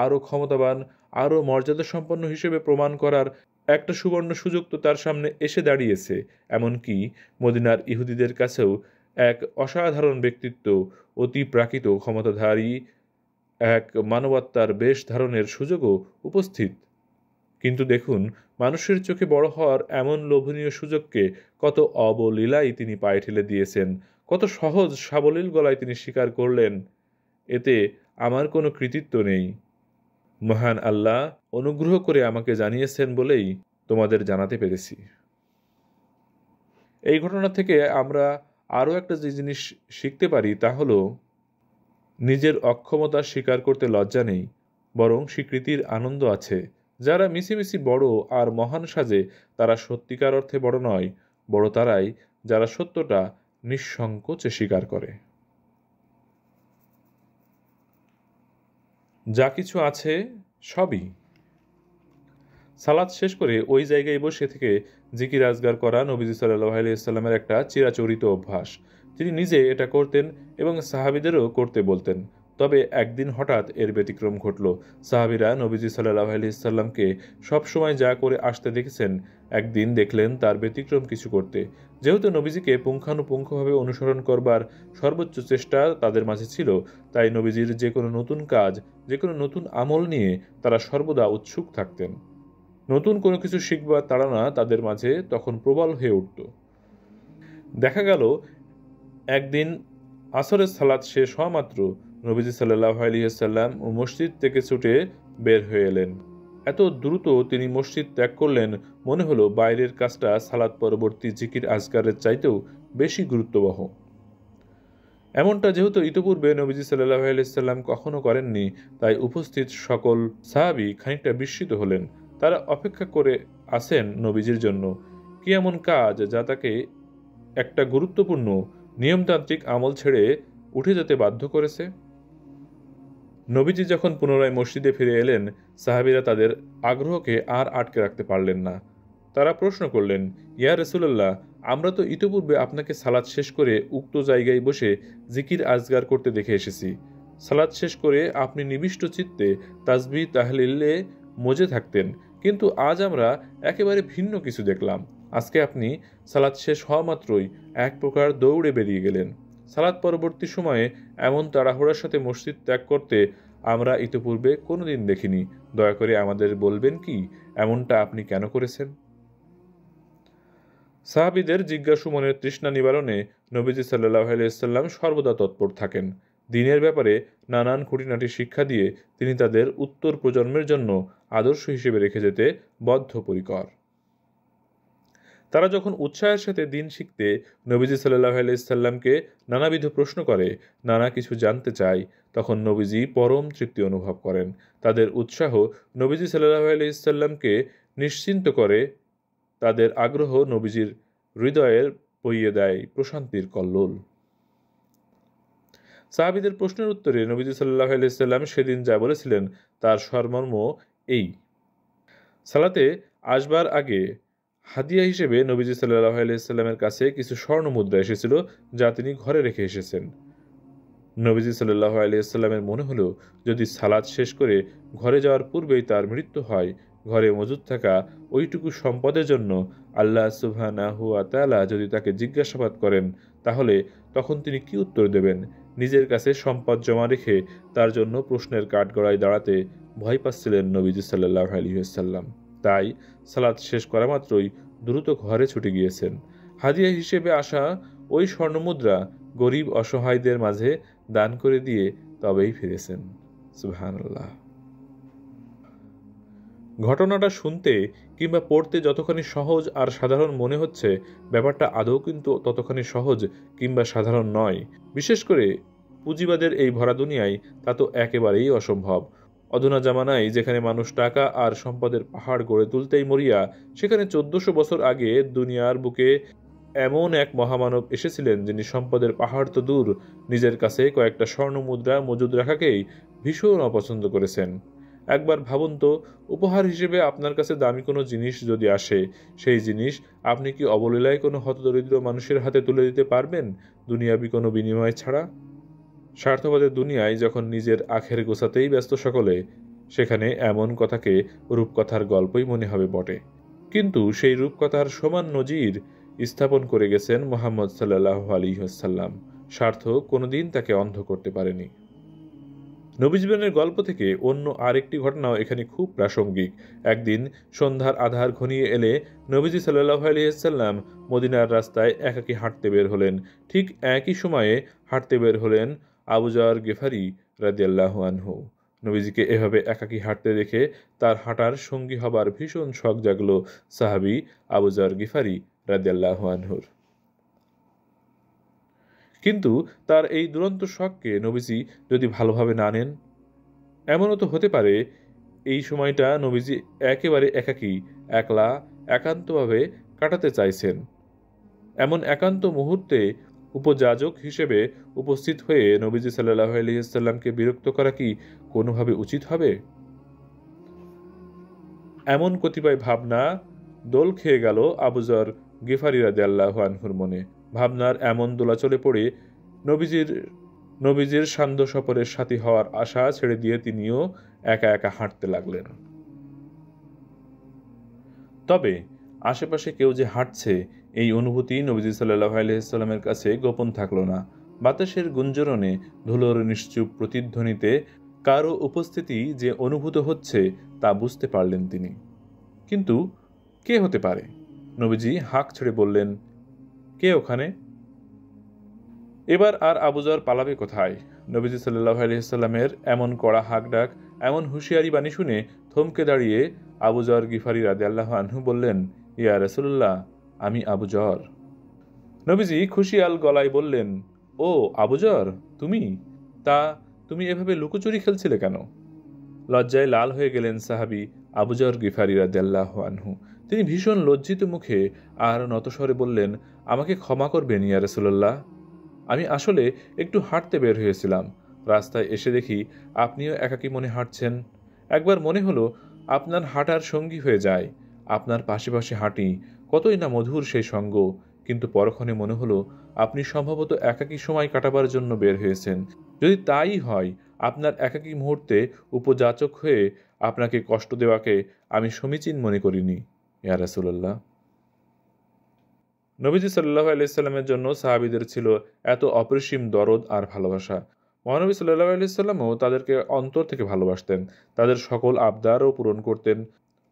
আরও ক্ষমতাবান, আরও মর্যাদাসম্পন্ন হিসেবে প্রমাণ করার একটা সুবর্ণ সুযোগ তো তার সামনে এসে দাঁড়িয়েছে। এমনকি মদিনার ইহুদিদের কাছেও এক অসাধারণ ব্যক্তিত্ব, অতি প্রাকৃত ক্ষমতাধারী এক মানবাত্মার বেশ ধারণের সুযোগও উপস্থিত। কিন্তু দেখুন, মানুষের চোখে বড় হওয়ার এমন লোভনীয় সুযোগকে কত অবলীলায় তিনি পায়ে ঠেলে দিয়েছেন, কত সহজ সাবলীল গলায় তিনি স্বীকার করলেন, এতে আমার কোনো কৃতিত্ব নেই। মহান আল্লাহ অনুগ্রহ করে আমাকে জানিয়েছেন বলেই তোমাদের জানাতে পেরেছি। এই ঘটনা থেকে আমরা আরও একটা যে জিনিস শিখতে পারি তা হলো, নিজের অক্ষমতা স্বীকার করতে লজ্জা নেই, বরং স্বীকৃতির আনন্দ আছে। যারা মিছিমিছি বড় আর মহান সাজে তারা সত্যিকার অর্থে বড় নয়, বড় তারাই যারা সত্যটা নিঃসংকোচে স্বীকার করে। যা কিছু আছে সবই। সালাত শেষ করে ওই জায়গায় বসে থেকে জিকির আজগার করা নবীজি সাল্লাল্লাহু আলাইহি ওয়াসাল্লামের একটা চিরাচরিত অভ্যাস। তিনি নিজে এটা করতেন এবং সাহাবীদেরও করতে বলতেন। তবে একদিন হঠাৎ এর ব্যতিক্রম ঘটল। সাহাবীরা নবীজি সাল্লাল্লাহু আলাইহি ওয়াসাল্লামকে সবসময় যা করে আসতে দেখেছেন, একদিন দেখলেন তার ব্যতিক্রম কিছু করতে। যেহেতু নবীজিকে পুঙ্খানুপুঙ্খভাবে অনুসরণ করবার সর্বোচ্চ চেষ্টা তাদের মাঝে ছিল, তাই নবীজির যে কোনো নতুন কাজ, যে কোনো নতুন আমল নিয়ে তারা সর্বদা উৎসুক থাকতেন। নতুন কোনো কিছু শিখবার তাড়না তাদের মাঝে তখন প্রবল হয়ে উঠত। দেখা গেল একদিন আসরের সালাত শেষ হওয়া মাত্র নবীজি সাল্লাল্লাহু আলাইহি ওয়াসাল্লাম মসজিদ থেকে ছুটে বের হয়ে এলেন। এত দ্রুত তিনি মসজিদ ত্যাগ করলেন, মনে হলো বাইরের কাজটা সালাত পরবর্তী জিকির আজকারের চাইতেও বেশি গুরুত্ববহ। এমনটা যেহেতু ইতপূর্বে নবীজি সাল্লাল্লাহু আলাইহি ওয়াসাল্লাম কখনো করেননি, তাই উপস্থিত সকল সাহাবী খানিকটা বিস্মিত হলেন। তারা অপেক্ষা করে আছেন নবীজির জন্য। কি এমন কাজ যা তাকে একটা গুরুত্বপূর্ণ নিয়মতান্ত্রিক আমল ছেড়ে উঠে যেতে বাধ্য করেছে? নবীজি যখন পুনরায় মসজিদে ফিরে এলেন, সাহাবীরা তাদের আগ্রহকে আর আটকে রাখতে পারলেন না। তারা প্রশ্ন করলেন, ইয়া রাসূলুল্লাহ, আমরা তো ইতপূর্বে আপনাকে সালাত শেষ করে উক্ত জায়গায় বসে জিকির আজগার করতে দেখে এসেছি। সালাত শেষ করে আপনি নিবিষ্ট চিত্তে তাসবিহ তাহলিলে মজে থাকতেন, কিন্তু আজ আমরা একেবারে ভিন্ন কিছু দেখলাম। আজকে আপনি সালাত শেষ হওয়া মাত্রই এক প্রকার দৌড়ে বেরিয়ে গেলেন। সালাত পরবর্তী সময়ে এমন তাড়াহুড়ার সাথে মসজিদ ত্যাগ করতে আমরা ইতপূর্বে কোনোদিন দেখিনি। দয়া করে আমাদের বলবেন কি এমনটা আপনি কেন করেছেন? সাহাবীদের জিজ্ঞাসু মনের তৃষ্ণা নিবারণে নবীজি সাল্লাল্লাহু আলাইহি ওয়াসাল্লাম সর্বদা তৎপর থাকেন। দ্বীনের ব্যাপারে নানান খুঁটিনাটি শিক্ষা দিয়ে তিনি তাদের উত্তর প্রজন্মের জন্য আদর্শ হিসেবে রেখে যেতে বদ্ধপরিকর। তারা যখন উৎসাহের সাথে দ্বীন শিখতে নবীজি সাল্লাল্লাহু আলাইহি ওয়াসাল্লামকে নানাবিধ প্রশ্ন করে, নানা কিছু জানতে চায়, তখন নবীজি পরম তৃপ্তি অনুভব করেন। তাদের উৎসাহ নবীজি সাল্লাল্লাহু আলাইহি ওয়াসাল্লামকে নিশ্চিন্ত করে, তাদের আগ্রহ নবীজির হৃদয়ের বইয়ে দেয় প্রশান্তির কল্লোল। সাহাবীদের প্রশ্নের উত্তরে নবীজি সাল্লাল্লাহু আলাইহি ওয়াসাল্লাম সেদিন যা বলেছিলেন তার সারমর্ম এই: সালাতে আসবার আগে হাদিয়া হিসেবে নবীজি সাল্লাল্লাহু আলাইহি ওয়াসাল্লামের কাছে কিছু স্বর্ণ মুদ্রা এসেছিল, যা তিনি ঘরে রেখে এসেছেন। নবীজি সাল্লাল্লাহু আলাইহি ওয়াসাল্লামের মনে হলো, যদি সালাত শেষ করে ঘরে যাওয়ার পূর্বেই তার মৃত্যু হয়, ঘরে মজুদ থাকা ওইটুকু সম্পদের জন্য আল্লাহ সুবহানাহু ওয়া তাআলা যদি তাকে জিজ্ঞাসাবাদ করেন, তাহলে তখন তিনি কি উত্তর দেবেন? নিজের কাছে সম্পদ জমা রেখে তার জন্য প্রশ্নের কাঠগড়ায় দাঁড়াতে ভয় পাচ্ছিলেন নবীজি সাল্লাল্লাহু আলাইহি ওয়াসাল্লাম। তাই সালাত শেষ করা মাত্রই দ্রুত ঘরে ছুটে গিয়েছেন। হাদিয়া হিসেবে আসা ওই স্বর্ণমুদ্রা গরিব অসহায়দের মাঝে দান করে দিয়ে তবেই ফিরেছেন। সুবহানাল্লাহ। ঘটনাটা শুনতে কিংবা পড়তে যতখানি সহজ আর সাধারণ মনে হচ্ছে, ব্যাপারটা আদৌ কিন্তু ততখানি সহজ কিংবা সাধারণ নয়। বিশেষ করে পুঁজিবাদের এই ভরা দুনিয়ায় তা তো একেবারেই অসম্ভব। অধুনা জামানায় যেখানে মানুষ টাকা আর সম্পদের পাহাড় গড়ে তুলতেই মরিয়া, সেখানে 1400 বছর আগে দুনিয়ার বুকে এমন এক মহামানব এসেছিলেন যিনি সম্পদের পাহাড় তো দূর, নিজের কাছে কয়েকটা স্বর্ণমুদ্রা মজুদ রাখাকেই ভীষণ অপছন্দ করেছেন। একবার ভাবুন তো, উপহার হিসেবে আপনার কাছে দামি কোনো জিনিস যদি আসে, সেই জিনিস আপনি কি অবলীলায় কোনো হতদরিদ্র মানুষের হাতে তুলে দিতে পারবেন, দুনিয়াবি কোনো বিনিময় ছাড়া? স্বার্থবাদের দুনিয়ায় যখন নিজের আখের গোছাতেই ব্যস্ত সকলে, সেখানে এমন কথাকে রূপকথার গল্পই মনে হবে বটে। কিন্তু সেই রূপকথার সমান নজির স্থাপন করে গেছেন মুহাম্মদ সাল্লাল্লাহু আলাইহি ওয়াসাল্লাম। স্বার্থ কোনোদিন তাকে অন্ধ করতে পারেনি। নবী জীবনের গল্প থেকে অন্য আরেকটি ঘটনাও এখানে খুব প্রাসঙ্গিক। একদিন সন্ধ্যার আধার ঘনিয়ে এলে নবীজি সাল্লাল্লাহু আলাইহি ওয়াসাল্লাম মদিনার রাস্তায় একাকী হাঁটতে বের হলেন। ঠিক একই সময়ে হাঁটতে বের হলেন আবু যর গিফারি রাদিয়াল্লাহু আনহু। নবীজিকে এভাবে একাকী হাঁটতে দেখে তার হাঁটার সঙ্গী হবার ভীষণ শখ জাগল সাহাবী আবু যর গিফারি রাদিয়াল্লাহু আনহুর। কিন্তু তার এই দুরন্ত শখকে নবীজি যদি ভালোভাবে না নেন, এমনও তো হতে পারে এই সময়টা নবীজি একেবারে একাকী, একলা, একান্তভাবে কাটাতে চাইছেন। এমন একান্ত মুহূর্তে উপযাজক হিসেবে উপস্থিত হয়ে নবীজি সাল্লাল্লাহু আলাইহি ওয়াসাল্লামকে বিরক্ত করা কি কোনোভাবে উচিত হবে? এমন কতিপয় ভাবনা দোল খেয়ে গেল আবু যর গিফারি রাদিয়াল্লাহু আনহুর মনে। ভাবনার এমন দোলাচলে পড়ে নবীজির সান্ধ্য সফরের সাথী হওয়ার আশা ছেড়ে দিয়ে তিনিও একা একা হাঁটতে লাগলেন। তবে আশেপাশে কেউ যে হাঁটছে, এই অনুভূতি নবীজি সাল্লাল্লাহু আলাইহি ওয়াসাল্লামের কাছে গোপন থাকল না। বাতাসের গুঞ্জরণে, ধুলোর নিশ্চুপ প্রতিধ্বনিতে কারো উপস্থিতি যে অনুভূত হচ্ছে তা বুঝতে পারলেন তিনি। কিন্তু কে হতে পারে? নবীজি হাঁক ছেড়ে বললেন, কে ওখানে? এবার আর আবু যর পালাবে কোথায়? নবীজি সাল্লাল্লাহু আলাইহি ওয়াসাল্লামের এমন কড়া হাঁক ডাক, এমন হুঁশিয়ারি বাণী শুনে থমকে দাঁড়িয়ে আবু যর গিফারি রাদিয়াল্লাহু আনহু বললেন, ইয়া রাসূলুল্লাহ, আমি আবু যর। নবীজি খুশিয়াল গলায় বললেন, ও আবু যর, তুমি এভাবে লুকোচুরি খেলছিলে কেন? লজ্জায় লাল হয়ে গেলেন সাহাবী আবু যর গিফারি রাদিয়াল্লাহু আনহু। তিনি ভীষণ লজ্জিত মুখে আর নতস্বরে বললেন, আমাকে ক্ষমা করবেন ইয়া রাসূলুল্লাহ, আমি আসলে একটু হাঁটতে বের হয়েছিলাম। রাস্তায় এসে দেখি আপনিও একাকী মনে হাঁটছেন। একবার মনে হলো আপনার হাঁটার সঙ্গী হয়ে যায়, আপনার পাশে পাশে হাঁটি, কতই না মধুর সেই সঙ্গ। কিন্তু পরক্ষণে মনে হলো আপনি সম্ভবত একাকী সময় কাটাবার জন্য বের হয়েছেন। যদি তাই হয়, আপনার একাকী মুহূর্তে উপযাচক হয়ে আপনাকে কষ্ট দেওয়াকে আমি সমীচীন মনে করিনি ইয়া রাসূলুল্লাহ। নবীজি সাল্লাল্লাহু আলাইহি সাল্লামের জন্য সাহাবীদের ছিল এত অপরিসীম দরদ আর ভালোবাসা। মহানবী সাল্লাল্লাহু আলাইহি সাল্লামও তাদেরকে অন্তর থেকে ভালোবাসতেন, তাদের সকল আবদারও পূরণ করতেন।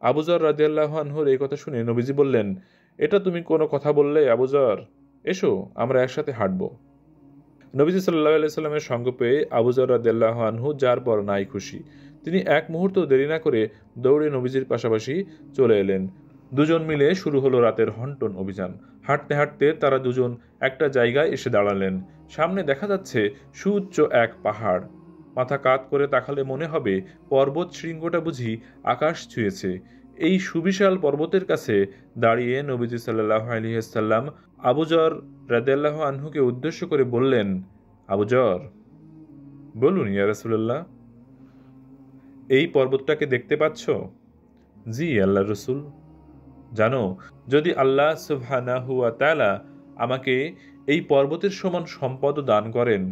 আবু যর রাদিয়াল্লাহু আনহুর এই কথা শুনে নবীজি বললেন, এটা তুমি কোনো কথা বললে আবু যর? এসো আমরা একসাথে হাঁটব। নবীজি সাল্লাল্লাহু আলাইহি সাল্লামের সঙ্গ পেয়ে আবু যর রাদিয়াল্লাহু আনহু যার পর নাই খুশি। তিনি এক মুহূর্ত দেরি না করে দৌড়ে নবীজির পাশাপাশি চলে এলেন। দুজন মিলে শুরু হলো রাতের হন্টন অভিযান। হাঁটতে হাঁটতে তারা দুজন একটা জায়গায় এসে দাঁড়ালেন। সামনে দেখা যাচ্ছে সুউচ্চ এক পাহাড়। মাথা কাত করে তাকালে মনে হবে পর্বত শৃঙ্গটা বুঝি আকাশ ছুঁয়েছে। এই সুবিশাল পর্বতের কাছে দাঁড়িয়ে নবীজি সাল্লাল্লাহু আলাইহি ওয়াসাল্লাম আবু যর রাদিয়াল্লাহু আনহুকে উদ্দেশ্য করে বললেন, আবু যর, বলুন ইয়া রাসূলুল্লাহ, এই পর্বতটাকে দেখতে পাচ্ছ? জি আল্লাহর রাসূল। জানো, যদি আল্লাহ সুবহানাহু ওয়া তাআলা আমাকে এই পর্বতের সমান সম্পদ দান করেন,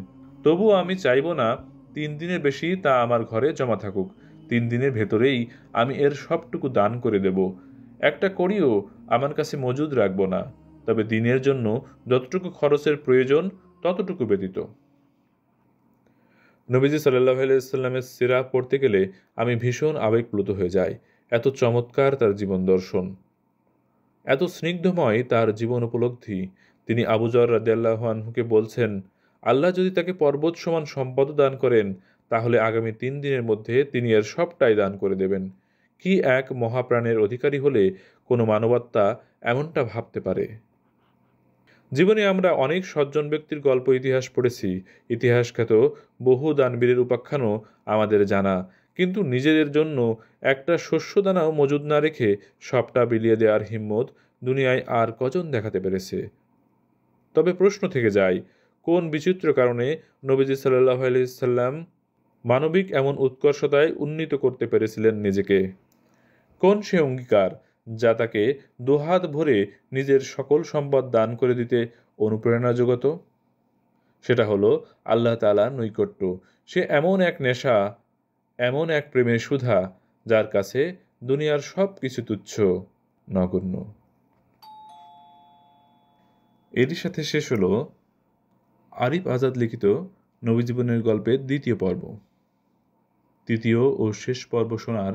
তবুও আমি চাইব না 3 দিনের বেশি তা আমার ঘরে জমা থাকুক। 3 দিনের ভেতরেই আমি এর সবটুকু দান করে দেব। একটা কড়িও আমার কাছে মজুদ রাখব না, তবে দিনের জন্য যতটুকু খরচের প্রয়োজন ততটুকু ব্যতীত। নবীজি সাল্লাল্লাহু আলাইহি ওয়াসাল্লামের সিরা পড়তে গেলে আমি ভীষণ আবেগপ্লুত হয়ে যাই। এত চমৎকার তার জীবন দর্শন, এত স্নিগ্ধময় তার জীবন উপলব্ধি। তিনি আবু যর রাদিয়াল্লাহু আনহুকে বলছেন, আল্লাহ যদি তাকে পর্বত সমান সম্পদ দান করেন, তাহলে আগামী 3 দিনের মধ্যে তিনি এর সবটাই দান করে দেবেন। কি এক মহাপ্রাণের অধিকারী হলে কোনো মানবাত্মা এমনটা ভাবতে পারে? জীবনে আমরা অনেক সজ্জন ব্যক্তির গল্প ইতিহাস পড়েছি, ইতিহাসখ্যাত বহু দানবীরের উপাখ্যানও আমাদের জানা, কিন্তু নিজেদের জন্য একটা শস্যদানাও মজুদ না রেখে সবটা বিলিয়ে দেওয়ার হিম্মত দুনিয়ায় আর কজন দেখাতে পেরেছে? তবে প্রশ্ন থেকে যায়, কোন বিচিত্র কারণে নবীজি সাল্লাল্লাহু আলাইহি সাল্লাম মানবিক এমন উৎকর্ষতায় উন্নীত করতে পেরেছিলেন নিজেকে? কোন সে অঙ্গীকার যা তাকে দুহাত ভরে নিজের সকল সম্পদ দান করে দিতে অনুপ্রেরণা জোগাত? সেটা হলো আল্লাহ তাআলার নৈকট্য। সে এমন এক নেশা, এমন এক প্রেমের সুধা, যার কাছে দুনিয়ার সব কিছু তুচ্ছ, নগণ্য। এরই সাথে শেষ হলো আরিফ আজাদ লিখিত নবীজীবনের গল্পের 2য় পর্ব। 3য় ও শেষ পর্ব শোনার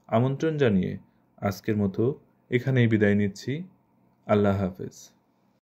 আমন্ত্রণ জানিয়ে আজকের মতো এখানেই বিদায় নিচ্ছি। আল্লাহ হাফেজ।